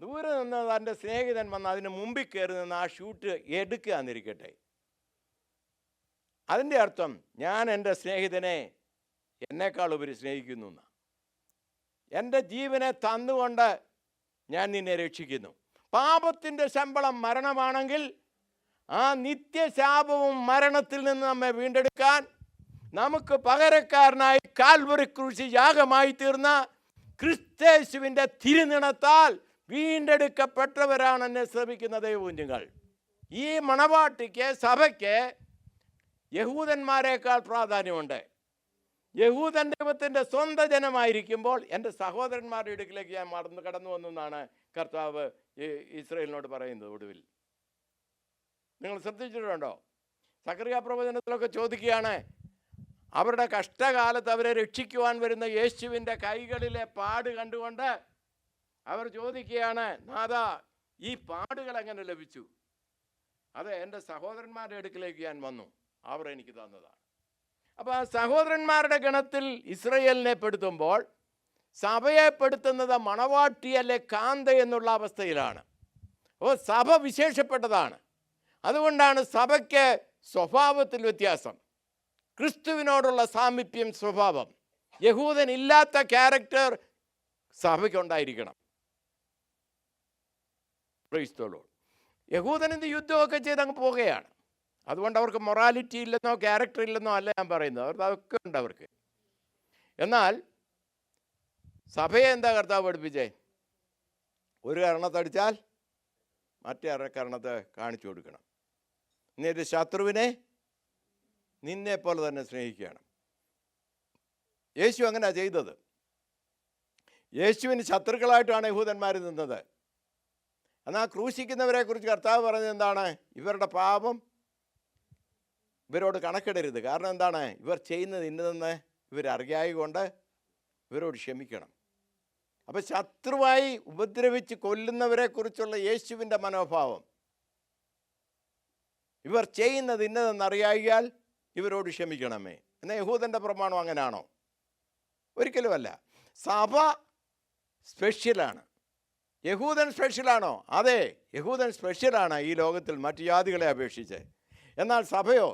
ദൂരെ നിന്ന് തൻ്റെ സ്നേഹിതൻ വന്ന് അതിന് മുമ്പിൽ കയറി നിന്ന് ആ ഷൂട്ട് എടുക്കുക എന്നിരിക്കട്ടെ. അതിൻ്റെ അർത്ഥം ഞാൻ എൻ്റെ സ്നേഹിതനെ എന്നേക്കാൾ ഉപരി സ്നേഹിക്കുന്നു എന്നാണ്. എൻ്റെ ജീവനെ തന്നുകൊണ്ട് ഞാൻ നിന്നെ രക്ഷിക്കുന്നു. പാപത്തിൻ്റെ ശമ്പളം മരണമാണെങ്കിൽ ആ നിത്യശാപവും മരണത്തിൽ നിന്ന് നമ്മെ വീണ്ടെടുക്കാൻ നമുക്ക് പകരക്കാരനായി കാൽവറി ക്രൂശിൽ യാഗമായി തീർന്ന ക്രിസ്തേശുവിൻ്റെ തിരുനിണത്താൽ വീണ്ടെടുക്കപ്പെട്ടവരാണ് എന്നെ ശ്രമിക്കുന്ന ദൈവകുഞ്ഞുങ്ങൾ. ഈ മണവാട്ടിക്ക്, സഭയ്ക്ക് യഹൂദന്മാരെക്കാൾ പ്രാധാന്യമുണ്ട്. യഹൂദൻ ദൈവത്തിൻ്റെ സ്വന്തം ജനമായിരിക്കുമ്പോൾ എൻ്റെ സഹോദരന്മാരുടെ ഇടുക്കിലേക്ക് ഞാൻ കടന്നു വന്നു എന്നാണ് കർത്താവ് ഇസ്രായേലിനോട് പറയുന്നത്. ഒടുവിൽ നിങ്ങൾ ശ്രദ്ധിച്ചിട്ടുണ്ടോ? സക്കറിയ പ്രവചനത്തിലൊക്കെ ചോദിക്കുകയാണ്, അവരുടെ കഷ്ടകാലത്ത് അവരെ രക്ഷിക്കുവാൻ വരുന്ന യേശുവിൻ്റെ കൈകളിലെ പാട് കണ്ടുകൊണ്ട് അവർ ചോദിക്കുകയാണ്, നാഥാ ഈ പാടുകൾ എങ്ങനെ ലഭിച്ചു? അത് എൻ്റെ സഹോദരന്മാരുടെ അടുക്കിലേക്ക് ഞാൻ വന്നു, അവർ എനിക്ക് തന്നതാണ്. അപ്പോൾ സഹോദരന്മാരുടെ ഗണത്തിൽ ഇസ്രയേലിനെ പെടുത്തുമ്പോൾ സഭയെ പെടുത്തുന്നത് മണവാട്ടി അല്ലെ കാന്ത എന്നുള്ള അവസ്ഥയിലാണ്. അപ്പോൾ സഭ വിശേഷപ്പെട്ടതാണ്. അതുകൊണ്ടാണ് സഭയ്ക്ക് സ്വഭാവത്തിൽ വ്യത്യാസം. ക്രിസ്തുവിനോടുള്ള സാമീപ്യം സ്വഭാവം. യഹൂദൻ ഇല്ലാത്ത ക്യാരക്ടർ സഭയ്ക്കുണ്ടായിരിക്കണം. Praise the Lord. യഹൂദൻ എന്ത് യുദ്ധമൊക്കെ ചെയ്ത് അങ്ങ് പോവുകയാണ്. അതുകൊണ്ട് അവർക്ക് മൊറാലിറ്റി ഇല്ലെന്നോ ക്യാരക്ടർ ഇല്ലെന്നോ അല്ല ഞാൻ പറയുന്നത്. അതൊക്കെ ഉണ്ട് അവർക്ക്. എന്നാൽ സഭയെ എന്താ കർത്താവ് പഠിപ്പിച്ചേ? ഒരു കരണത്തടിച്ചാൽ മറ്റേ കരണത്തെ കാണിച്ചു കൊടുക്കണം. എന്നിട്ട് ശത്രുവിനെ നിന്നെ പോലെ തന്നെ സ്നേഹിക്കണം. യേശു അങ്ങനെയാണ് ചെയ്തത്. യേശുവിന് ശത്രുക്കളായിട്ടാണ് യഹൂദന്മാർ നിന്നത്. എന്നാൽ ക്രൂശിക്കുന്നവരെ കുറിച്ച് കർത്താവ് പറഞ്ഞത് എന്താണ്? ഇവരുടെ പാപം ഇവരോട് കണക്കിടരുത്. കാരണം എന്താണ്? ഇവർ ചെയ്യുന്നത് ഇന്നതെന്ന് ഇവരറിയായി കൊണ്ട് ഇവരോട് ക്ഷമിക്കണം. അപ്പം ശത്രുവായി ഉപദ്രവിച്ച് കൊല്ലുന്നവരെ കുറിച്ചുള്ള യേശുവിൻ്റെ മനോഭാവം, ഇവർ ചെയ്യുന്നത് ഇന്നതെന്നറിയായാൽ ഇവരോട് ക്ഷമിക്കണമേ. എന്നാൽ യഹൂദൻ്റെ പ്രമാണം അങ്ങനെയാണോ? ഒരിക്കലുമല്ല. സഭ സ്പെഷ്യലാണ്. യഹൂദൻ സ്പെഷ്യലാണോ? അതെ, യഹൂദൻ സ്പെഷ്യലാണ് ഈ ലോകത്തിൽ മറ്റു ജാതികളെ അപേക്ഷിച്ച്. എന്നാൽ സഭയോ?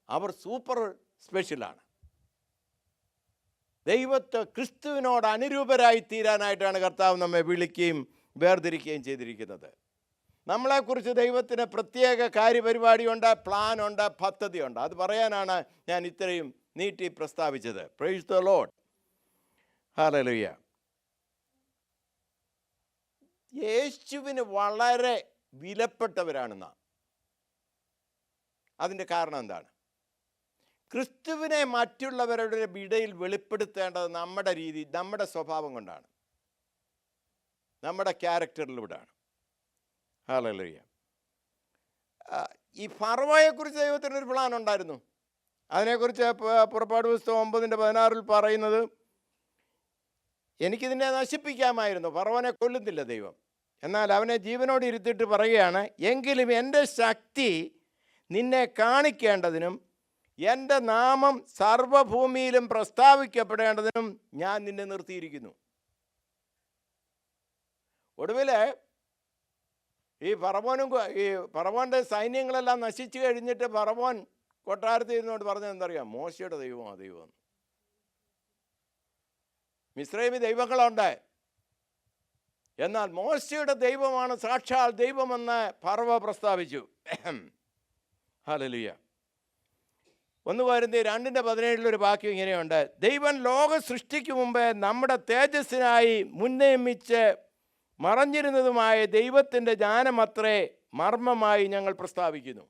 അവർ സൂപ്പർ സ്പെഷ്യലാണ്. ദൈവത്തെ ക്രിസ്തുവിനോട് അനുരൂപരായി തീരാനായിട്ടാണ് കർത്താവ് നമ്മെ വിളിക്കുകയും വേർതിരിക്കുകയും ചെയ്തിരിക്കുന്നത്. നമ്മളെക്കുറിച്ച് ദൈവത്തിന് പ്രത്യേക കാര്യപരിപാടിയുണ്ട്, പ്ലാനുണ്ട്, പദ്ധതിയുണ്ട്. അത് പറയാനാണ് ഞാൻ ഇത്രയും നീട്ടി പ്രസ്താവിച്ചത്. Price the Lord. ഹല്ലേലൂയ. യേശുവിന് വളരെ വിലപ്പെട്ടവരാണ് നാം. അതിൻ്റെ കാരണം എന്താണ്? ക്രിസ്തുവിനെ മറ്റുള്ളവരുടെ ഇടയിൽ വെളിപ്പെടുത്തേണ്ടത് നമ്മുടെ രീതി, നമ്മുടെ സ്വഭാവം കൊണ്ടാണ്, നമ്മുടെ ക്യാരക്ടറിലൂടെയാണ്. ഹല്ലേലൂയ. ഈ ഫറവോയെക്കുറിച്ച് ദൈവത്തിനൊരു പ്ലാൻ ഉണ്ടായിരുന്നു. അതിനെക്കുറിച്ച് പുറപ്പാട് പുസ്തകം 9:16 പറയുന്നത്, എനിക്കിതിനെ നശിപ്പിക്കാമായിരുന്നു, ഫറവോനെ കൊല്ലുന്നില്ല ദൈവം, എന്നാൽ അവനെ ജീവനോട് ഇരുത്തിയിട്ട് പറയുകയാണ്, എങ്കിലും എൻ്റെ ശക്തി നിന്നെ കാണിക്കേണ്ടതിനും എൻ്റെ നാമം സർവ്വഭൂമിയിലും പ്രസ്താവിക്കപ്പെടേണ്ടതിനും ഞാൻ നിന്നെ നിർത്തിയിരിക്കുന്നു. ഒടുവിൽ ഈ ഫറവോൻ്റെ സൈന്യങ്ങളെല്ലാം നശിച്ചു കഴിഞ്ഞിട്ട് ഫറവോൻ കൊട്ടാരത്തിൽ ഇരുന്നുകൊണ്ട് പറഞ്ഞത് എന്തറിയാം? മോശയുടെ ദൈവമാണ് ദൈവം. മിസ്രൈമി ദൈവങ്ങളുണ്ട്, എന്നാൽ മോശയുടെ ദൈവമാണ് സാക്ഷാൽ ദൈവമെന്ന് ഫറവോ പ്രസ്താവിച്ചു. ഹല്ലേലൂയ. 1 കൊരിന്ത്യർ 2:17 വാക്യം ഇങ്ങനെയുണ്ട്, ദൈവം ലോക സൃഷ്ടിക്ക് മുമ്പ് നമ്മുടെ തേജസ്സിനായി മുൻനിയമിച്ച് മറഞ്ഞിരുന്നതുമായ ദൈവത്തിൻ്റെ ജ്ഞാനമത്രേ മർമ്മമായി ഞങ്ങൾ പ്രസ്താവിക്കുന്നു.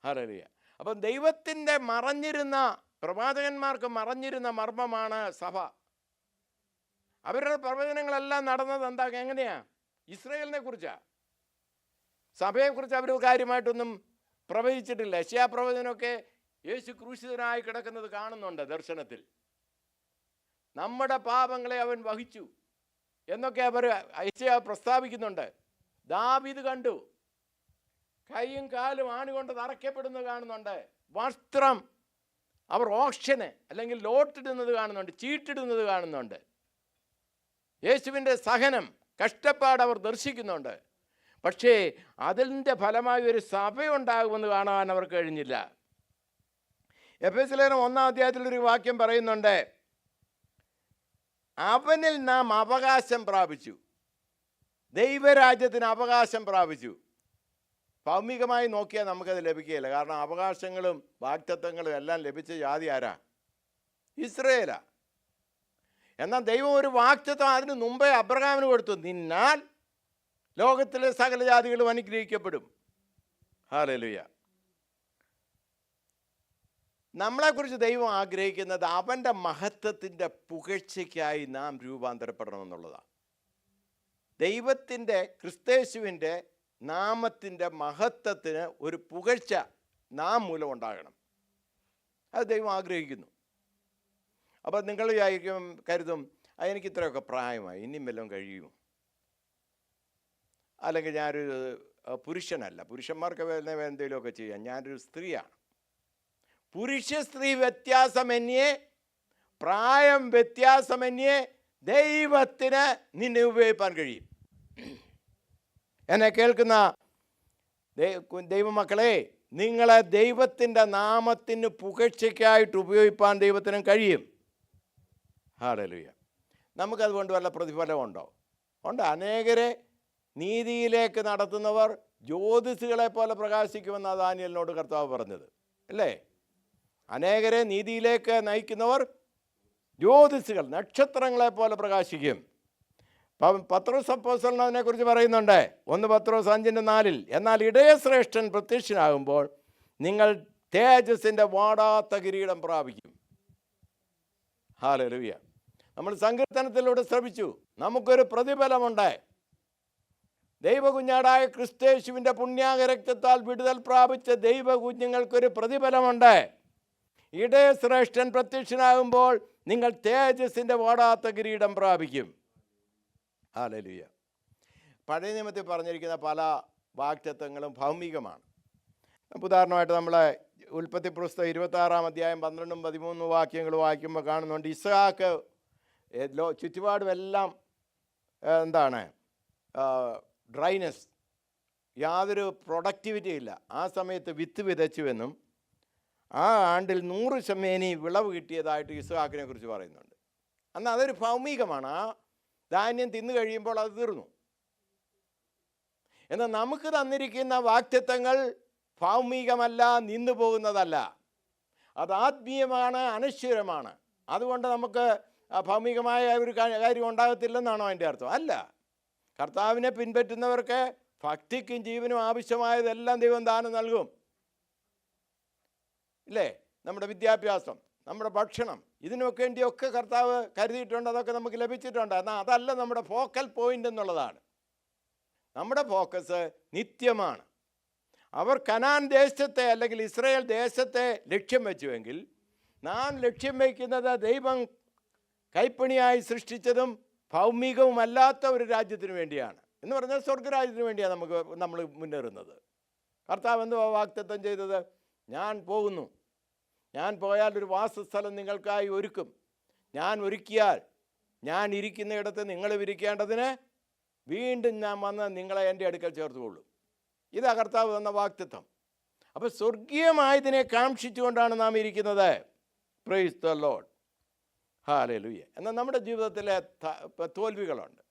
ഹല്ലേലൂയ. അപ്പം ദൈവത്തിൻ്റെ മറഞ്ഞിരുന്ന, പ്രവാചകന്മാർക്ക് മറഞ്ഞിരുന്ന മർമ്മമാണ് സഭ. അവരുടെ പ്രവചനങ്ങളെല്ലാം നടന്നത് എങ്ങനെയാ? ഇസ്രായേലിനെ കുറിച്ചാണ്. സഭയെക്കുറിച്ച് അവർ കാര്യമായിട്ടൊന്നും പ്രവചിച്ചിട്ടില്ല. യെശയ്യാ പ്രവചനമൊക്കെ യേശു ക്രൂശിതനായി കിടക്കുന്നത് കാണുന്നുണ്ട് ദർശനത്തിൽ. നമ്മുടെ പാപങ്ങളെ അവൻ വഹിച്ചു എന്നൊക്കെ അവർ യെശയ്യാ പ്രസ്താവിക്കുന്നുണ്ട്. ദാവീദ് കണ്ടു, കൈയും കാലും ആണുകൊണ്ട് തറയ്ക്കപ്പെടുന്നത് കാണുന്നുണ്ട്. വസ്ത്രം അവർ ഓപ്ഷന് അല്ലെങ്കിൽ ലോട്ടിടുന്നത് കാണുന്നുണ്ട്, ചീട്ടിടുന്നത് കാണുന്നുണ്ട്. യേശുവിൻ്റെ സഹനം, കഷ്ടപ്പാട് അവർ ദർശിക്കുന്നുണ്ട്. പക്ഷേ അതിൻ്റെ ഫലമായി ഒരു സഭയുണ്ടാകുമെന്ന് കാണാൻ അവർക്ക് കഴിഞ്ഞില്ല. എഫെസ്യർ 1-ാം വാക്യം പറയുന്നുണ്ട്, അവനിൽ നാം അവകാശം പ്രാപിച്ചു, ദൈവരാജ്യത്തിന് അവകാശം പ്രാപിച്ചു. ഭൗമികമായി നോക്കിയാൽ നമുക്കത് ലഭിക്കുകയില്ല. കാരണം അവകാശങ്ങളും വാഗ്ദത്തങ്ങളും എല്ലാം ലഭിച്ച ജാതി ആരാ? ഇസ്രായേലാ. എന്നാൽ ദൈവം ഒരു വാഗ്ദത്തം അതിന് മുമ്പേ അബ്രഹാമിന് കൊടുത്തു, നിന്നാൽ ലോകത്തിലെ സകല ജാതികളും അനുഗ്രഹിക്കപ്പെടും. ഹല്ലേലൂയ. നമ്മളെക്കുറിച്ച് ദൈവം ആഗ്രഹിക്കുന്നത് അവൻ്റെ മഹത്വത്തിൻ്റെ പുകഴ്ചയ്ക്കായി നാം രൂപാന്തരപ്പെടണമെന്നുള്ളതാണ്. ദൈവത്തിൻ്റെ, ക്രിസ്തേശുവിൻ്റെ നാമത്തിൻ്റെ മഹത്വത്തിന് ഒരു പുകഴ്ച നാം മൂലം ഉണ്ടാകണം. അത് ദൈവം ആഗ്രഹിക്കുന്നു. അപ്പം നിങ്ങൾ കരുതും, എനിക്ക് ഇത്രയൊക്കെ പ്രായമായി, ഇനിയും വല്ലതും കഴിയുമോ? അല്ലെങ്കിൽ ഞാനൊരു പുരുഷനല്ല. പുരുഷന്മാർക്ക് എന്തെങ്കിലുമൊക്കെ ചെയ്യാം. ഞാനൊരു സ്ത്രീയാണ്. പുരുഷ സ്ത്രീ വ്യത്യാസമന്യേ, പ്രായം വ്യത്യാസമന്യേ ദൈവത്തിന് നിന്നെ ഉപയോഗിക്കാൻ കഴിയും. എന്നെ കേൾക്കുന്ന ദൈവമക്കളെ, നിങ്ങളെ ദൈവത്തിൻ്റെ നാമത്തിന് പുകഴ്ചയ്ക്കായിട്ട് ഉപയോഗിക്കാൻ ദൈവത്തിനും കഴിയും. ഹല്ലേലൂയ. നമുക്കതുകൊണ്ട് വല്ല പ്രതിഫലമുണ്ടോ? ഉണ്ട്. അനേകരെ നീതിയിലേക്ക് നടത്തുന്നവർ ജ്യോതിസുകളെ പോലെ പ്രകാശിക്കുമെന്ന് ദാനിയേലിനോട് കർത്താവ് പറഞ്ഞത് അല്ലേ? അനേകരെ നീതിയിലേക്ക് നയിക്കുന്നവർ ജ്യോതിസുകൾ, നക്ഷത്രങ്ങളെ പോലെ പ്രകാശിക്കും. പത്രോസ് അപ്പോസ്തലൻ അതിനെക്കുറിച്ച് പറയുന്നുണ്ട്. 1 പത്രോസ് 5:4. എന്നാൽ ഇടയശ്രേഷ്ഠൻ പ്രത്യക്ഷനാകുമ്പോൾ നിങ്ങൾ തേജസ്സിൻ്റെ വാടാത്ത കിരീടം പ്രാപിക്കും. ഹല്ലേലൂയ. നമ്മൾ സങ്കീർത്തനത്തിലൂടെ ശ്രമിച്ചു, നമുക്കൊരു പ്രതിഫലമുണ്ട്. ദൈവകുഞ്ഞാടായ ക്രിസ്തയേശുവിൻ്റെ പുണ്യാകരക്തത്താൽ വിടുതൽ പ്രാപിച്ച ദൈവകുഞ്ഞുങ്ങൾക്കൊരു പ്രതിഫലമുണ്ട്. ഇടയശ്രേഷ്ഠൻ പ്രത്യക്ഷനാകുമ്പോൾ നിങ്ങൾ തേജസ്സിൻ്റെ വാടാത്ത കിരീടം പ്രാപിക്കും. ഹല്ലേലൂയ. പഴയ നിയമത്തിൽ പറഞ്ഞിരിക്കുന്ന പല വാഗ്ദത്തങ്ങളും ഭൗമികമാണ്. ഉദാഹരണമായിട്ട് നമ്മളെ ഉൽപ്പത്തി പുസ്തകം 26-ാം അധ്യായം 12-13 വാക്യങ്ങൾ വായിക്കുമ്പോൾ കാണുന്നുണ്ട്, ഇസ്ഹാക്ക് ചുറ്റുപാടുമെല്ലാം എന്താണ്, ഡ്രൈനസ്, യാതൊരു പ്രൊഡക്ടിവിറ്റി ഇല്ല. ആ സമയത്ത് വിത്ത് വിതച്ചുവെന്നും ആ ആണ്ടിൽ 100 ശമേനി വിളവ് കിട്ടിയതായിട്ട് ഇസ്ഹാക്കിനെ കുറിച്ച് പറയുന്നുണ്ട്. എന്നാൽ അതൊരു ഭൗമികമാണ്. ആ ധാന്യം തിന്നു കഴിയുമ്പോൾ അത് തീർന്നു. എന്നാൽ നമുക്ക് തന്നിരിക്കുന്ന വാഗ്ദത്തങ്ങൾ ഭൗമികമല്ല, നിന്നു പോകുന്നതല്ല. അത് ആത്മീയമാണ്, അനശ്വരമാണ്. അതുകൊണ്ട് നമുക്ക് ഭൗമികമായ ഒരു കാര്യം ഉണ്ടാകത്തില്ലെന്നാണോ അതിൻ്റെ അർത്ഥം? അല്ല. കർത്താവിനെ പിൻപറ്റുന്നവർക്ക് ഭക്തിക്കും ജീവനും ആവശ്യമായതെല്ലാം ദൈവം ദാനം നൽകും. ഇല്ലേ? നമ്മുടെ വിദ്യാഭ്യാസം, നമ്മുടെ ഭക്ഷണം, ഇതിനൊക്കെ വേണ്ടിയൊക്കെ കർത്താവ് കരുതിയിട്ടുണ്ട്. അതൊക്കെ നമുക്ക് ലഭിച്ചിട്ടുണ്ട്. എന്നാൽ അതല്ല നമ്മുടെ ഫോക്കൽ പോയിൻ്റ് എന്നുള്ളതാണ്. നമ്മുടെ ഫോക്കസ് നിത്യമാണ്. അവർ കനാൻ ദേശത്തെ അല്ലെങ്കിൽ ഇസ്രായേൽ ദേശത്തെ ലക്ഷ്യം വെച്ചുവെങ്കിൽ, നാം ലക്ഷ്യം വയ്ക്കുന്നത് ദൈവം കൈപ്പണിയായി സൃഷ്ടിച്ചതും ഭൗമികവുമല്ലാത്ത ഒരു രാജ്യത്തിന് വേണ്ടിയാണ്. എന്ന് പറഞ്ഞാൽ സ്വർഗരാജ്യത്തിന് വേണ്ടിയാണ് നമ്മൾ മുന്നേറുന്നത്. കർത്താവ് എന്തുവാ വാഗ്ദത്തം ചെയ്തത്? ഞാൻ പോകുന്നു, ഞാൻ പോയാൽ ഒരു വാസസ്ഥലം നിങ്ങൾക്കായി ഒരുക്കും, ഞാൻ ഒരുക്കിയാൽ ഞാൻ ഇരിക്കുന്നിടത്ത് നിങ്ങൾ ഇരിക്കേണ്ടതിന് വീണ്ടും ഞാൻ വന്ന് നിങ്ങളെ എൻ്റെ അടുക്കൽ ചേർത്തുകൊള്ളും. ഇതാ കർത്താവ് തന്ന വാഗ്ദത്തം. അപ്പോൾ സ്വർഗീയമായതിനെ കാക്ഷിച്ചുകൊണ്ടാണ് നാം ഇരിക്കുന്നത്. Praise the Lord. ഹല്ലേലൂയ. എന്നാൽ നമ്മുടെ ജീവിതത്തിലെ തോൽവികളുണ്ട്.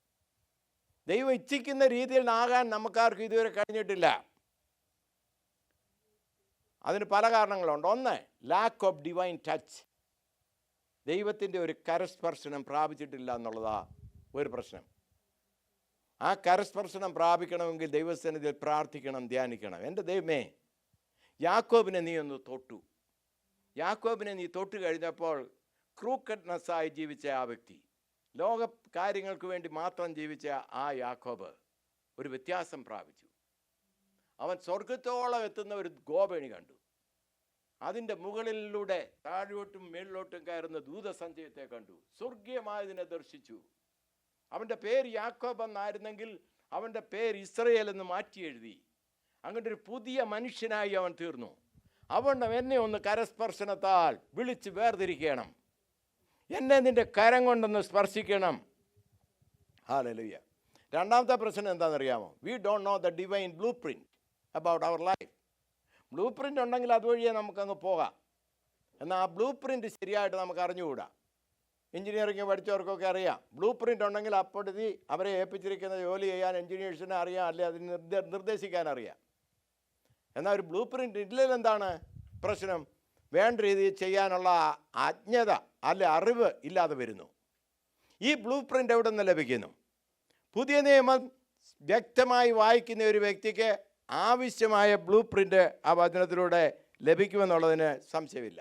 ദൈവം ഇച്ഛിക്കുന്ന രീതിയിൽ ആകാൻ നമുക്കാർക്കും ഇതുവരെ കഴിഞ്ഞിട്ടില്ല. അതിന് പല കാരണങ്ങളുണ്ട്. ഒന്ന്, ലാക്ക് ഓഫ് ഡിവൈൻ ടച്ച്. ദൈവത്തിൻ്റെ ഒരു കരസ്പർശനം പ്രാപിച്ചിട്ടില്ല എന്നുള്ളതാ ഒരു പ്രശ്നം. ആ കരസ്പർശനം പ്രാപിക്കണമെങ്കിൽ ദൈവസന്നിധിയിൽ പ്രാർത്ഥിക്കണം, ധ്യാനിക്കണം. എൻ്റെ ദൈവമേ, യാക്കോബിനെ നീ ഒന്ന് തൊട്ടു. യാക്കോബിനെ നീ തൊട്ട് കഴിഞ്ഞപ്പോൾ ക്രൂക്കഡ്നെസ്സായി ജീവിച്ച ആ വ്യക്തി, ലോക കാര്യങ്ങൾക്ക് വേണ്ടി മാത്രം ജീവിച്ച ആ യാക്കോബ് ഒരു വ്യത്യാസം പ്രാപിച്ചു. അവൻ സ്വർഗത്തോളം എത്തുന്ന ഒരു ഗോപേണി കണ്ടു. അതിൻ്റെ മുകളിലൂടെ താഴോട്ടും മേളിലോട്ടും കയറുന്ന ദൂതസഞ്ചയത്തെ കണ്ടു. സ്വർഗീയമായതിനെ ദർശിച്ചു. അവൻ്റെ പേര് യാക്കോബ് എന്നായിരുന്നെങ്കിൽ അവൻ്റെ പേര് ഇസ്രയേൽ എന്ന് മാറ്റി എഴുതി. അങ്ങനെ ഒരു പുതിയ മനുഷ്യനായി അവൻ തീർന്നു. അവൻ എന്നെ ഒന്ന് കരസ്പർശനത്താൽ വിളിച്ച് വേർതിരിക്കണം. എന്നെ നിൻ്റെ കരം കൊണ്ടൊന്ന് സ്പർശിക്കണം. ഹല്ലേലൂയ. രണ്ടാമത്തെ പ്രശ്നം എന്താണെന്നറിയാമോ? We don't know the divine blueprint about our life. Blueprint ഉണ്ടെങ്കിൽ അതുവഴിയേ നമുക്കങ്ങ് പോകാം. എന്നാൽ ആ ബ്ലൂ പ്രിൻ്റ് ശരിയായിട്ട് നമുക്ക് അറിഞ്ഞുകൂടാ. എഞ്ചിനീയറിംഗ് പഠിച്ചവർക്കൊക്കെ അറിയാം. ബ്ലൂ പ്രിൻ്റ് ഉണ്ടെങ്കിൽ അപ്പോഴത്തെ അവരെ ഏൽപ്പിച്ചിരിക്കുന്ന ജോലി ചെയ്യാൻ എഞ്ചിനീയേഴ്സിനെ അറിയാം, അല്ലെ അതിന് നിർദ്ദേശിക്കാൻ അറിയാം. എന്നാൽ ഒരു ബ്ലൂ പ്രിൻ്റ് ഇല്ലെങ്കിൽ എന്താണ് പ്രശ്നം? വേണ്ട രീതിയിൽ ചെയ്യാനുള്ള അജ്ഞത അല്ലെ അറിവ് ഇല്ലാതെ വരുന്നു. ഈ ബ്ലൂ പ്രിൻ്റ് എവിടെ നിന്ന് ലഭിക്കുന്നു? പുതിയ നിയമം വ്യക്തമായി വായിക്കുന്ന ഒരു വ്യക്തിക്ക് ആവശ്യമായ ബ്ലൂ പ്രിൻ്റ് ആ വചനത്തിലൂടെ ലഭിക്കുമെന്നുള്ളതിന് സംശയമില്ല.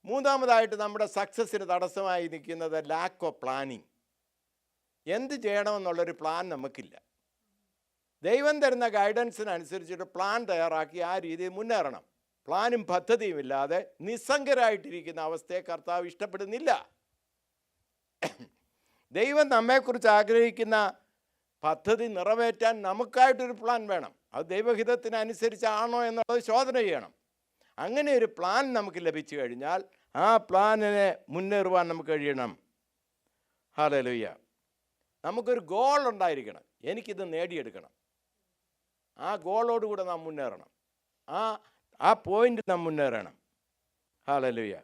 മൂന്നാമതായിട്ട് നമ്മുടെ സക്സസ്സിന് തടസ്സമായി നിൽക്കുന്നത് ലാക്ക് ഓഫ് പ്ലാനിങ്. എന്ത് ചെയ്യണമെന്നുള്ളൊരു പ്ലാൻ നമുക്കില്ല. ദൈവം തരുന്ന ഗൈഡൻസിനനുസരിച്ചിട്ട് പ്ലാൻ തയ്യാറാക്കി ആ രീതിയിൽ മുന്നേറണം. പ്ലാനും പദ്ധതിയും ഇല്ലാതെ നിസ്സംഗരായിട്ടിരിക്കുന്ന അവസ്ഥയെ കർത്താവ് ഇഷ്ടപ്പെടുന്നില്ല. ദൈവം നമ്മെക്കുറിച്ച് ആഗ്രഹിക്കുന്ന പദ്ധതി നിറവേറ്റാൻ നമുക്കായിട്ടൊരു പ്ലാൻ വേണം. അത് ദൈവഹിതത്തിനനുസരിച്ചാണോ എന്നുള്ളത് ശോധന ചെയ്യണം. അങ്ങനെ ഒരു പ്ലാൻ നമുക്ക് ലഭിച്ചു കഴിഞ്ഞാൽ ആ പ്ലാനിനെ മുന്നേറുവാൻ നമുക്ക് കഴിയണം. ഹല്ലേലൂയ. നമുക്കൊരു ഗോൾ ഉണ്ടായിരിക്കണം. എനിക്കിത് നേടിയെടുക്കണം. ആ ഗോളോടുകൂടെ നാം മുന്നേറണം. ആ പോയിന്റ് നാം മുന്നേറണം. ഹല്ലേലൂയ.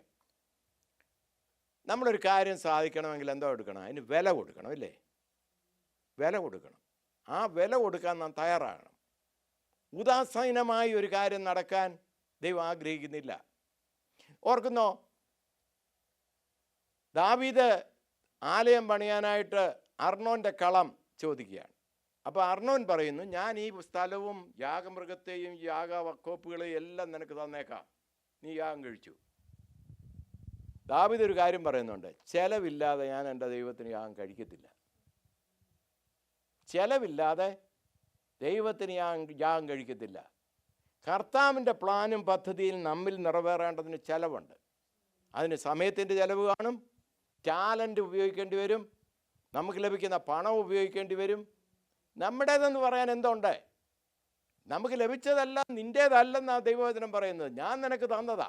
നമ്മളൊരു കാര്യം സാധിക്കണമെങ്കിൽ എന്തോ എടുക്കണം? അതിന് വില കൊടുക്കണം, അല്ലേ? വില കൊടുക്കണം. ആ വില കൊടുക്കാൻ നാം തയ്യാറാകണം. ഉദാസീനമായി ഒരു കാര്യം നടക്കാൻ ദൈവം ആഗ്രഹിക്കുന്നില്ല. ഓർക്കുന്നോ, ദാവീദ് ആലയം പണിയാനായിട്ട് അർണോൻ്റെ കളം ചോദിക്കുകയാണ്. അപ്പോൾ അർണോൻ പറയുന്നു, ഞാൻ ഈ സ്ഥലവും യാഗമൃഗത്തെയും യാഗവക്കോപ്പുകളെയും എല്ലാം നിനക്ക് തന്നേക്കാം, നീ യാഗം കഴിച്ചു. ദാവീദ് ഒരു കാര്യം പറയുന്നുണ്ട്, ചെലവില്ലാതെ ഞാൻ എൻ്റെ ദൈവത്തിന് യാഗം കഴിക്കത്തില്ല. ചെലവില്ലാതെ ദൈവത്തിന് യാഗം കഴിക്കത്തില്ല. കർത്താവിൻ്റെ പ്ലാനും പദ്ധതിയും നമ്മിൽ നിറവേറേണ്ടതിന് ചിലവുണ്ട്. അതിന് സമയത്തിൻ്റെ ചിലവ് കാണും, ടാലൻ്റ് ഉപയോഗിക്കേണ്ടി വരും, നമുക്ക് ലഭിക്കുന്ന പണം ഉപയോഗിക്കേണ്ടി വരും. നമ്മുടേതെന്ന് പറയാൻ എന്തുണ്ട്? നമുക്ക് ലഭിച്ചതെല്ലാം നിൻ്റേതല്ലെന്നാണ് ദൈവവചനം പറയുന്നത്. ഞാൻ നിനക്ക് തന്നതാ.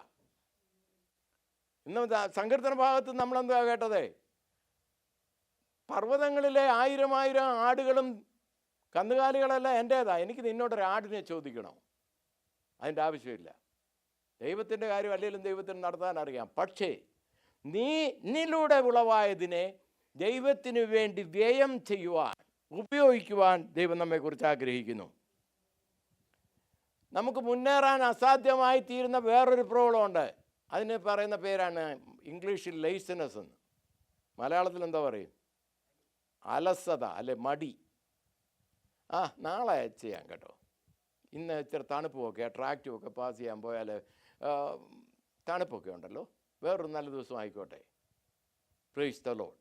ഇന്ന് സങ്കീർത്തന ഭാഗത്ത് നമ്മളെന്താ കേട്ടത്? പർവ്വതങ്ങളിലെ 1000 ആടുകളും കന്നുകാലികളെല്ലാം എൻ്റേതാ, എനിക്ക് നിന്നോടൊരു ആടിനെ ചോദിക്കണോ? അതിൻ്റെ ആവശ്യമില്ല. ദൈവത്തിൻ്റെ കാര്യം അല്ലെങ്കിലും ദൈവത്തിന് നടത്താൻ അറിയാം. പക്ഷേ നിന്നിലൂടെ ഉളവായതിനെ ദൈവത്തിന് വേണ്ടി വ്യയം ചെയ്യുവാൻ, ഉപയോഗിക്കുവാൻ ദൈവം നമ്മെക്കുറിച്ച് ആഗ്രഹിക്കുന്നു. നമുക്ക് മുന്നേറാൻ അസാധ്യമായി തീരുന്ന വേറൊരു പ്രോബ്ലം ഉണ്ട്. അതിന് പറയുന്ന പേരാണ് ഇംഗ്ലീഷിൽ ലേസിനെസ് എന്ന്. മലയാളത്തിൽ എന്താ പറയും? അലസത, അല്ലെ മടി. നാളെ ചെയ്യാം കേട്ടോ, ഇന്ന് ഇച്ചിരി തണുപ്പൊക്കെ, ട്രാക്റ്റുമൊക്കെ പാസ് ചെയ്യാൻ പോയാൽ തണുപ്പൊക്കെ ഉണ്ടല്ലോ, വേറൊരു നല്ല ദിവസം ആയിക്കോട്ടെ, പ്രൈസ് ദ ലോർഡ്.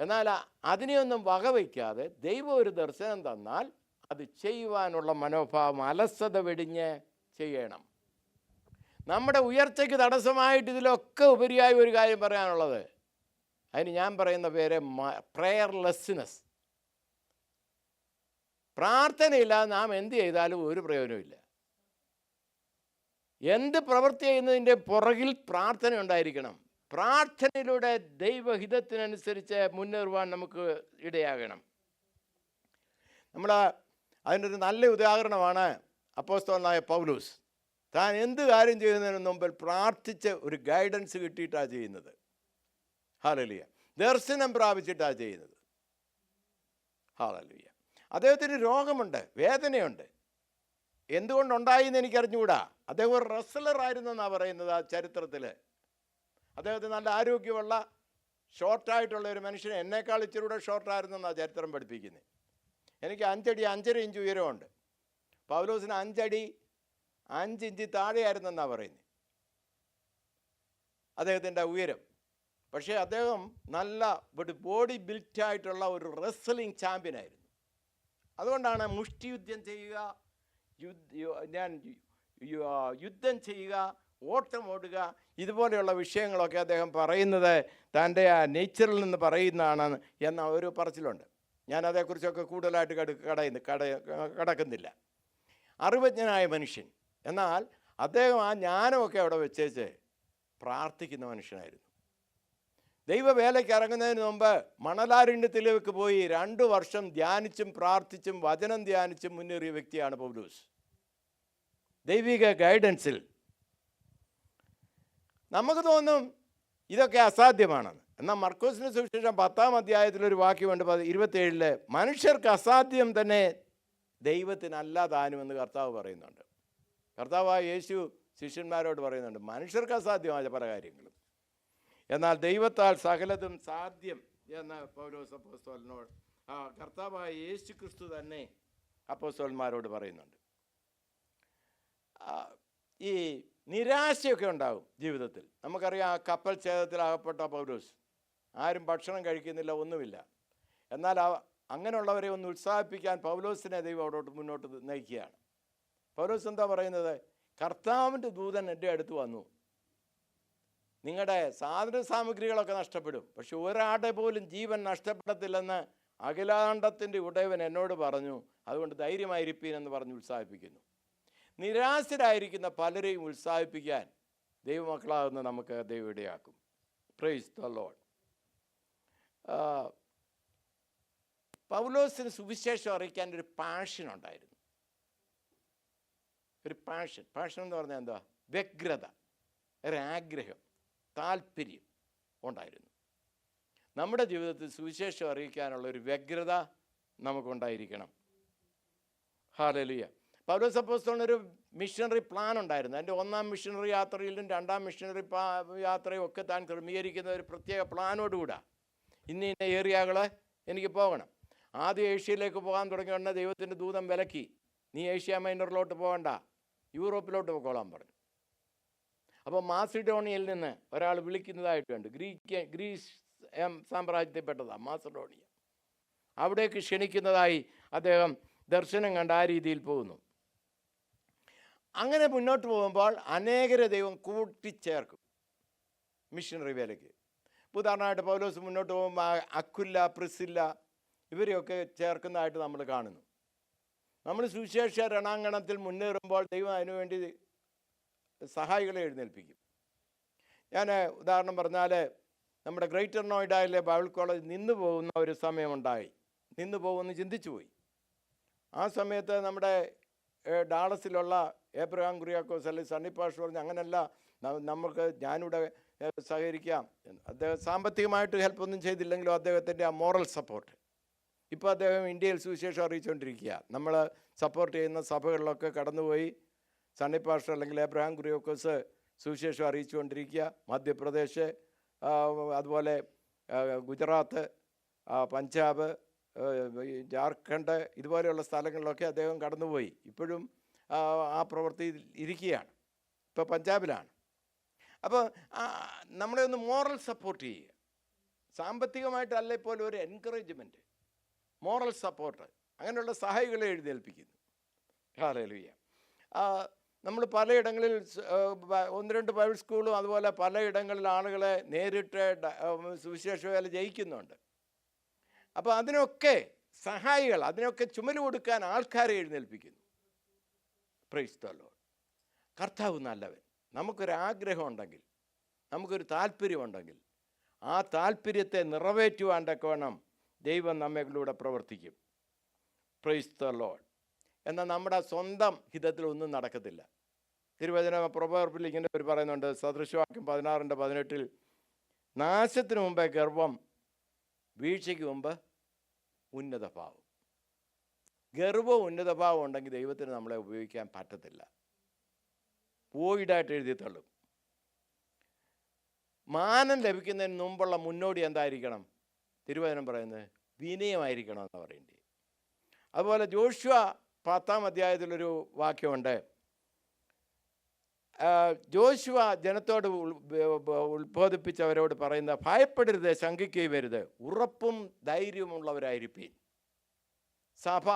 എന്നാൽ അതിനെയൊന്നും വകവയ്ക്കാതെ ദൈവം ഒരു ദർശനം തന്നാൽ അത് ചെയ്യുവാനുള്ള മനോഭാവം അലസത വെടിഞ്ഞ് ചെയ്യണം. നമ്മുടെ ഉയർച്ചയ്ക്ക് തടസ്സമായിട്ട് ഇതിലൊക്കെ ഉപരിയായി ഒരു കാര്യം പറയാനുള്ളത്, അതിന് ഞാൻ പറയുന്ന പേര് പ്രയർലെസ്നെസ്. പ്രാർത്ഥനയില്ലാതെ നാം എന്ത് ചെയ്താലും ഒരു പ്രയോജനമില്ല. എന്ത് പ്രവൃത്തി ചെയ്യുന്നതിൻ്റെ പുറകിൽ പ്രാർത്ഥന ഉണ്ടായിരിക്കണം. പ്രാർത്ഥനയിലൂടെ ദൈവഹിതത്തിനനുസരിച്ച് മുന്നേറുവാൻ നമുക്ക് ഇടയാകണം. അതിൻ്റെ ഒരു നല്ല ഉദാഹരണമാണ് അപ്പോസ്തലനായ പൗലോസ്. താൻ എന്ത് കാര്യം ചെയ്യുന്നതിന് മുമ്പിൽ പ്രാർത്ഥിച്ച് ഒരു ഗൈഡൻസ് കിട്ടിയിട്ടാണ് ചെയ്യുന്നത്. ഹല്ലേലൂയ. ദർശനം പ്രാപിച്ചിട്ടാണ് ചെയ്യുന്നത്. ഹല്ലേലൂയ. അദ്ദേഹത്തിന് രോഗമുണ്ട്, വേദനയുണ്ട്. എന്തുകൊണ്ടുണ്ടായി എന്ന് എനിക്കറിഞ്ഞുകൂടാ. അദ്ദേഹം ഒരു റെസ്ലറായിരുന്നെന്നാണ് പറയുന്നത് ആ ചരിത്രത്തിൽ. അദ്ദേഹത്തിന് നല്ല ആരോഗ്യമുള്ള ഷോർട്ടായിട്ടുള്ള ഒരു മനുഷ്യൻ, എന്നേക്കാൾ ഇച്ചിരി കൂടെ ഷോർട്ടായിരുന്നെന്നാണ് ചരിത്രം പഠിപ്പിക്കുന്നത്. എനിക്ക് 5 അടി 5.5 ഇഞ്ച് ഉയരമുണ്ട്. പൗലോസിന് 5 അടി 5 ഇഞ്ച് താഴെയായിരുന്നെന്നാണ് പറയുന്നത് അദ്ദേഹത്തിൻ്റെ ഉയരം. പക്ഷേ അദ്ദേഹം നല്ല ബോഡി ബിൽറ്റായിട്ടുള്ള ഒരു റെസ്ലിംഗ് ചാമ്പ്യനായിരുന്നു. അതുകൊണ്ടാണ് മുഷ്ടിയുദ്ധം ചെയ്യുക, യുദ്ധം ചെയ്യുക, ഓട്ടം ഓടുക, ഇതുപോലെയുള്ള വിഷയങ്ങളൊക്കെ അദ്ദേഹം പറയുന്നത് തൻ്റെ ആ നേച്ചറിൽ നിന്ന് പറയുന്നതാണ് എന്ന ഒരു പറച്ചിലുണ്ട്. ഞാൻ അതേക്കുറിച്ചൊക്കെ കൂടുതലായിട്ട് കടക്കുന്നില്ല. അറിവജ്ഞനായ മനുഷ്യൻ. എന്നാൽ അദ്ദേഹം ആ ജ്ഞാനമൊക്കെ അവിടെ വെച്ചേച്ച് പ്രാർത്ഥിക്കുന്ന മനുഷ്യനായിരുന്നു. ദൈവവേലയ്ക്ക് ഇറങ്ങുന്നതിന് മുമ്പ് മണലാരണ്യത്തിലേക്ക് പോയി 2 വർഷം ധ്യാനിച്ചും പ്രാർത്ഥിച്ചും വചനം ധ്യാനിച്ചും മുന്നേറിയ വ്യക്തിയാണ് പൗലോസ്. ദൈവിക ഗൈഡൻസിൽ നമുക്ക് തോന്നും ഇതൊക്കെ അസാധ്യമാണെന്ന്. എന്നാൽ മർക്കോസിന് സുവിശേഷം 10-ാം അധ്യായത്തിലൊരു വാക്യമുണ്ട് 27, മനുഷ്യർക്ക് അസാധ്യം തന്നെ ദൈവത്തിനല്ല താനുമെന്ന് കർത്താവ് പറയുന്നുണ്ട്. കർത്താവായ യേശു ശിഷ്യന്മാരോട് പറയുന്നുണ്ട്, മനുഷ്യർക്ക് അസാധ്യമായ പല കാര്യങ്ങളും, എന്നാൽ ദൈവത്താൽ സകലതും സാധ്യം എന്ന് പൗലോസ് അപ്പോസ്തലനോട്, കർത്താവായ യേശു ക്രിസ്തു തന്നെ അപ്പോസ്തലന്മാരോട് പറയുന്നുണ്ട്. ഈ നിരാശയൊക്കെ ഉണ്ടാകും ജീവിതത്തിൽ. നമുക്കറിയാം, കപ്പൽ ഛേദത്തിലാകപ്പെട്ട പൗലോസ്, ആരും ഭക്ഷണം കഴിക്കുന്നില്ല, ഒന്നുമില്ല. എന്നാൽ അങ്ങനെയുള്ളവരെ ഒന്ന് ഉത്സാഹിപ്പിക്കാൻ പൗലോസിനെ ദൈവം അവിടോട്ട് മുന്നോട്ട് നയിക്കുകയാണ്. പൗലോസ് എന്താ പറയുന്നത്? കർത്താവിൻ്റെ ദൂതൻ എൻ്റെ അടുത്ത് വന്നു, നിങ്ങളുടെ സാധന സാമഗ്രികളൊക്കെ നഷ്ടപ്പെടും, പക്ഷെ ഒരാടെ പോലും ജീവൻ നഷ്ടപ്പെടത്തില്ലെന്ന് അഖിലാണ്ടത്തിൻ്റെ ഉടയവൻ എന്നോട് പറഞ്ഞു, അതുകൊണ്ട് ധൈര്യമായിരിപ്പീൻ എന്ന് പറഞ്ഞ് ഉത്സാഹിപ്പിക്കുന്നു. നിരാശരായിരിക്കുന്ന പലരെയും ഉത്സാഹിപ്പിക്കാൻ ദൈവമക്കളാകുന്ന നമുക്ക് ദൈവം ഇടയാക്കും. Praise the Lord. പൗലോസിന് സുവിശേഷം അറിയിക്കാൻ ഒരു പാഷൻ ഉണ്ടായിരുന്നു. ഒരു പാഷൻ എന്ന് പറഞ്ഞാൽ എന്താ? വ്യഗ്രത, ഒരാഗ്രഹം, താല്പര്യം ഉണ്ടായിരുന്നു. നമ്മുടെ ജീവിതത്തിൽ സുവിശേഷം അറിയിക്കാനുള്ള ഒരു വ്യഗ്രത നമുക്കുണ്ടായിരിക്കണം. ഹല്ലേലൂയ. പൗലോസ് അപ്പോസ്തലനൊരു മിഷണറി പ്ലാൻ ഉണ്ടായിരുന്നു. അതിൻ്റെ ഒന്നാം മിഷണറി യാത്രയിലും രണ്ടാം മിഷണറി യാത്രയും ഒക്കെ താൻ ക്രമീകരിക്കുന്ന ഒരു പ്രത്യേക പ്ലാനോടുകൂടാ. ഇന്ന ഏരിയകൾ എനിക്ക് പോകണം. ആദ്യം ഏഷ്യയിലേക്ക് പോകാൻ തുടങ്ങിയ ദൈവത്തിൻ്റെ ദൂതൻ വിലക്കി, നീ ഏഷ്യ മൈനറിലോട്ട് പോകണ്ട, യൂറോപ്പിലോട്ട് പോയിക്കോളാൻ പറഞ്ഞു. അപ്പോൾ മാസിഡോണിയയിൽ നിന്ന് ഒരാൾ വിളിക്കുന്നതായിട്ടുണ്ട്. ഗ്രീസ് സാമ്രാജ്യത്തിൽപ്പെട്ടതാണ് മാസിഡോണിയ. അവിടേക്ക് ക്ഷണിക്കുന്നതായി അദ്ദേഹം ദർശനം കണ്ട് ആ രീതിയിൽ പോകുന്നു. അങ്ങനെ മുന്നോട്ട് പോകുമ്പോൾ അനേകരെ ദൈവം കൂട്ടിച്ചേർക്കും മിഷണറി വേലയ്ക്ക്. ഉദാഹരണമായിട്ട് പൗലോസ് മുന്നോട്ട് പോകുമ്പോൾ അക്വില, പ്രിസില്ല ഇവരെയൊക്കെ ചേർക്കുന്നതായിട്ട് നമ്മൾ കാണുന്നു. നമ്മൾ സുവിശേഷ രണാങ്കണത്തിൽ മുന്നേറുമ്പോൾ ദൈവം അതിനുവേണ്ടി സഹായികളെ എഴുന്നേൽപ്പിക്കും. ഞാൻ ഉദാഹരണം പറഞ്ഞാൽ, നമ്മുടെ ഗ്രേറ്റർ നോയിഡയിലെ ബൈബിൾ കോളേജ് നിന്നു പോകുന്ന ഒരു സമയമുണ്ടായി. നിന്നു പോകുമെന്ന് ചിന്തിച്ചു പോയി. ആ സമയത്ത് നമ്മുടെ ഡാളസിലുള്ള ഏബ്രഹാം കുര്യാക്കോസ് അല്ലെങ്കിൽ സണ്ണി പാസ്റ്റർ പറഞ്ഞ്, അങ്ങനെയല്ല, ഞാനിവിടെ സഹകരിക്കാം എന്ന്. അദ്ദേഹം സാമ്പത്തികമായിട്ട് ഹെൽപ്പൊന്നും ചെയ്തില്ലെങ്കിലും അദ്ദേഹത്തിൻ്റെ ആ മോറൽ സപ്പോർട്ട്. ഇപ്പോൾ അദ്ദേഹം ഇന്ത്യയിൽ സുവിശേഷം അറിയിച്ചുകൊണ്ടിരിക്കുക. നമ്മൾ സപ്പോർട്ട് ചെയ്യുന്ന സഭകളിലൊക്കെ കടന്നുപോയി സണ്ണി പാസ്റ്റർ അല്ലെങ്കിൽ ഏബ്രഹാം കുര്യാക്കോസ് സുവിശേഷം അറിയിച്ചുകൊണ്ടിരിക്കുക. മധ്യപ്രദേശ്, അതുപോലെ ഗുജറാത്ത്, പഞ്ചാബ്, ജാർഖണ്ഡ് ഇതുപോലെയുള്ള സ്ഥലങ്ങളിലൊക്കെ അദ്ദേഹം കടന്നുപോയി. ഇപ്പോഴും ആ പ്രവൃത്തി ഇരിക്കുകയാണ്. ഇപ്പോൾ പഞ്ചാബിലാണ്. അപ്പോൾ നമ്മളെ ഒന്ന് മോറൽ സപ്പോർട്ട് ചെയ്യുക. സാമ്പത്തികമായിട്ടല്ല, ഇപ്പോൾ ഒരു എൻകറേജ്മെൻറ്റ്, മോറൽ സപ്പോർട്ട്, അങ്ങനെയുള്ള സഹായികളെ എഴുന്നേൽപ്പിക്കുന്നു. ഹല്ലേലൂയ. നമ്മൾ പലയിടങ്ങളിൽ 1-2 ബൈബിൾ സ്കൂളും അതുപോലെ പലയിടങ്ങളിൽ ആളുകളെ നേരിട്ട് സുവിശേഷ വേല ജയിക്കുന്നുണ്ട്. അപ്പോൾ അതിനൊക്കെ സഹായികൾ, അതിനൊക്കെ ചുമല് കൊടുക്കാൻ ആൾക്കാരെ എഴുന്നേൽപ്പിക്കുന്നു. Price the Lord. കർത്താവ് നല്ലവൻ. നമുക്കൊരാഗ്രഹം ഉണ്ടെങ്കിൽ, നമുക്കൊരു താല്പര്യമുണ്ടെങ്കിൽ, ആ താല്പര്യത്തെ നിറവേറ്റുവാൻ തക്കവണ്ണം ദൈവം നമ്മളിലൂടെ പ്രവർത്തിക്കും. Price the Lord. എന്നാൽ നമ്മുടെ സ്വന്തം ഹിതത്തിലൊന്നും നടക്കത്തില്ല. തിരുവചന പ്രൊവർബിൽ ഇങ്ങനെ ഒരു പറയുന്നുണ്ട്, സദൃശവാക്യം 16:18, നാശത്തിന് മുമ്പേ ഗർവം, വീഴ്ചയ്ക്ക് മുമ്പ് ഉന്നതഭാവം. ഗർവവും ഉന്നതഭാവം ഉണ്ടെങ്കിൽ ദൈവത്തിന് നമ്മളെ ഉപയോഗിക്കാൻ പറ്റത്തില്ല. പോയിഡായിട്ട് എഴുതി തള്ളും. മാനം ലഭിക്കുന്നതിന് മുമ്പുള്ള മുന്നോടി എന്തായിരിക്കണം? തിരുവചനം പറയുന്നത് വിനയമായിരിക്കണം എന്ന് പറയേണ്ടി. അതുപോലെ ജോഷുവ 10-ാം അധ്യായത്തിലൊരു വാക്യമുണ്ട്. ജോഷുവ ജനത്തോട് ഉത്ബോധിപ്പിച്ചവരോട് പറയുന്ന, ഭയപ്പെടരുത്, ശങ്കിക്കുകയും വരുത്, ഉറപ്പും ധൈര്യമുള്ളവരായിരിക്കും. സഭ,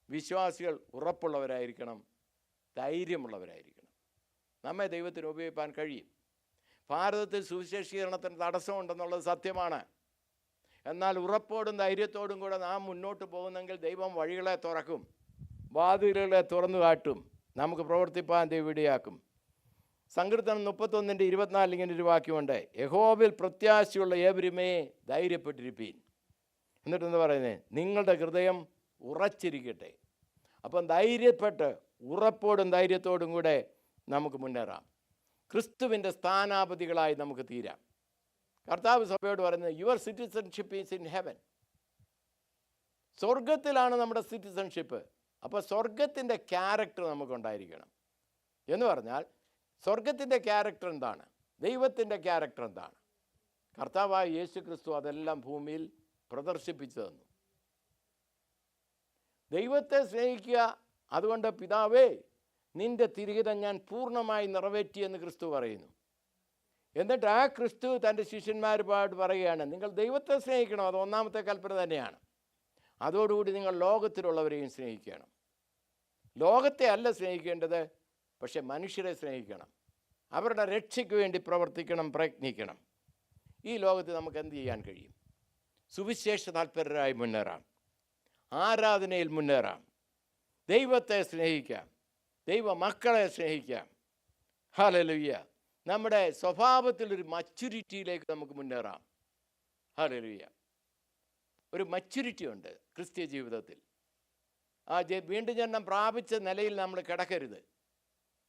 വിശ്വാസികൾ ഉറപ്പുള്ളവരായിരിക്കണം, ധൈര്യമുള്ളവരായിരിക്കണം. നമ്മെ ദൈവത്തിന് ഉപയോഗിക്കാൻ കഴിയും. ഭാരതത്തിൽ സുവിശേഷീകരണത്തിന് തടസ്സമുണ്ടെന്നുള്ളത് സത്യമാണ്. എന്നാൽ ഉറപ്പോടും ധൈര്യത്തോടും കൂടെ നാം മുന്നോട്ട് പോകുന്നെങ്കിൽ ദൈവം വഴികളെ തുറക്കും, വാതിലുകളെ തുറന്നു കാട്ടും, നമുക്ക് പ്രവർത്തിപ്പാൻ ദൈവം ഇടയാക്കും. സങ്കീർത്തനം 31:24 ഇങ്ങനെ ഒരു വാക്യമുണ്ട്, യഹോവയിൽ പ്രത്യാശയുള്ള ഏവരുമേ ധൈര്യപ്പെട്ടിരിപ്പീൻ. എന്നിട്ടെന്താ പറയുന്നത്? നിങ്ങളുടെ ഹൃദയം ഉറച്ചിരിക്കട്ടെ. അപ്പം ധൈര്യപ്പെട്ട് ഉറപ്പോടും ധൈര്യത്തോടും കൂടെ നമുക്ക് മുന്നേറാം. ക്രിസ്തുവിൻ്റെ സ്ഥാനാപതികളായി നമുക്ക് തീരാം. കർത്താവ് സഭയോട് പറയുന്നത്, your citizenship is in heaven. സ്വർഗത്തിലാണ് നമ്മുടെ സിറ്റിസൺഷിപ്പ്. അപ്പോൾ സ്വർഗത്തിൻ്റെ ക്യാരക്ടർ നമുക്കുണ്ടായിരിക്കണം. എന്ന് പറഞ്ഞാൽ സ്വർഗത്തിൻ്റെ ക്യാരക്ടർ എന്താണ്? ദൈവത്തിൻ്റെ ക്യാരക്ടർ എന്താണ്? കർത്താവായ യേശു ക്രിസ്തു അതെല്ലാം ഭൂമിയിൽ പ്രദർശിപ്പിച്ചു തന്നു. ദൈവത്തെ സ്നേഹിക്കുക. അതുകൊണ്ട് പിതാവേ, നിൻ്റെ തിരുഹിതം ഞാൻ പൂർണ്ണമായി നിറവേറ്റിയെന്ന് ക്രിസ്തു പറയുന്നു. എന്നിട്ട് ആ ക്രിസ്തു തൻ്റെ ശിഷ്യന്മാരുമായിട്ട് പറയുകയാണ്, നിങ്ങൾ ദൈവത്തെ സ്നേഹിക്കണം. അത് ഒന്നാമത്തെ കൽപ്പന തന്നെയാണ്. അതോടുകൂടി നിങ്ങൾ ലോകത്തിലുള്ളവരെയും സ്നേഹിക്കണം. ലോകത്തെ അല്ല സ്നേഹിക്കേണ്ടത്, പക്ഷെ മനുഷ്യരെ സ്നേഹിക്കണം. അവരുടെ രക്ഷയ്ക്ക് വേണ്ടി പ്രവർത്തിക്കണം, പ്രയത്നിക്കണം. ഈ ലോകത്ത് നമുക്ക് എന്ത് ചെയ്യാൻ കഴിയും? സുവിശേഷ താൽപരരായി മുന്നേറാം, ആരാധനയിൽ മുന്നേറാം, ദൈവത്തെ സ്നേഹിക്കാം, ദൈവ മക്കളെ സ്നേഹിക്കാം. ഹല്ലേലൂയ. നമ്മുടെ സ്വഭാവത്തിലൊരു മച്യൂരിറ്റിയിലേക്ക് നമുക്ക് മുന്നേറാം. ഹല്ലേലൂയ. ഒരു മച്യൂരിറ്റി ഉണ്ട് ക്രിസ്ത്യ ജീവിതത്തിൽ. ആ വീണ്ടും ജന്മം പ്രാപിച്ച നിലയിൽ നമ്മൾ കിടക്കരുത്.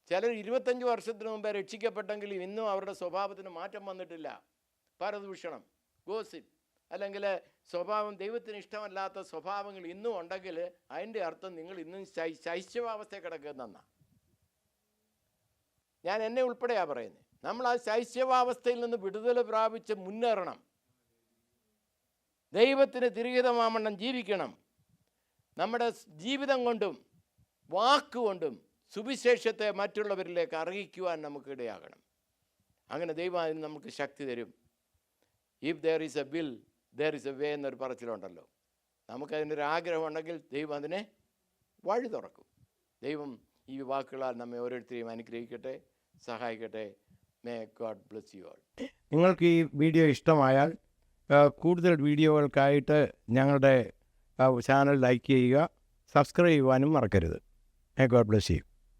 ചിലർ 25 വർഷത്തിന് മുമ്പേ രക്ഷിക്കപ്പെട്ടെങ്കിലും ഇന്നും അവരുടെ സ്വഭാവത്തിന് മാറ്റം വന്നിട്ടില്ല. പരദൂഷണം, ഗോസിപ്പ്, അല്ലെങ്കിൽ സ്വഭാവം ദൈവത്തിന് ഇഷ്ടമല്ലാത്ത സ്വഭാവങ്ങൾ ഇന്നും ഉണ്ടെങ്കിൽ അതിൻ്റെ അർത്ഥം നിങ്ങൾ ഇന്നും ശൈശവാവസ്ഥയിൽ കിടക്കുന്നതെന്നാണ്. ഞാൻ എന്നെ ഉൾപ്പെടെയാണ് പറയുന്നത്. നമ്മൾ ആ ശൈശവാവസ്ഥയിൽ നിന്ന് വിടുതൽ പ്രാപിച്ച് മുന്നേറണം. ദൈവത്തിന് തിരിഹിതമാവണ്ണം ജീവിക്കണം. നമ്മുടെ ജീവിതം കൊണ്ടും വാക്കുകൊണ്ടും സുവിശേഷത്തെ മറ്റുള്ളവരിലേക്ക് അറിയിക്കുവാൻ നമുക്കിടയാകണം. അങ്ങനെ ദൈവം അതിന് നമുക്ക് ശക്തി തരും. If there is A will there is a way എന്നൊരു പറച്ചിലുണ്ടല്ലോ. നമുക്കതിൻ്റെ ഒരു ആഗ്രഹം ഉണ്ടെങ്കിൽ ദൈവം അതിനെ വഴി തുറക്കും. ദൈവം ഈ വാക്കുകളാൽ നമ്മെ ഓരോരുത്തരെയും അനുഗ്രഹിക്കട്ടെ, സഹായിക്കട്ടെ. May God bless you all. നിങ്ങൾക്ക് ഈ വീഡിയോ ഇഷ്ടമായാൽ കൂടുതൽ വീഡിയോകൾക്കായിട്ട് ഞങ്ങളുടെ ചാനൽ ലൈക്ക് ചെയ്യുക, സബ്സ്ക്രൈബ് ചെയ്യുവാനും മറക്കരുത്. May God bless you.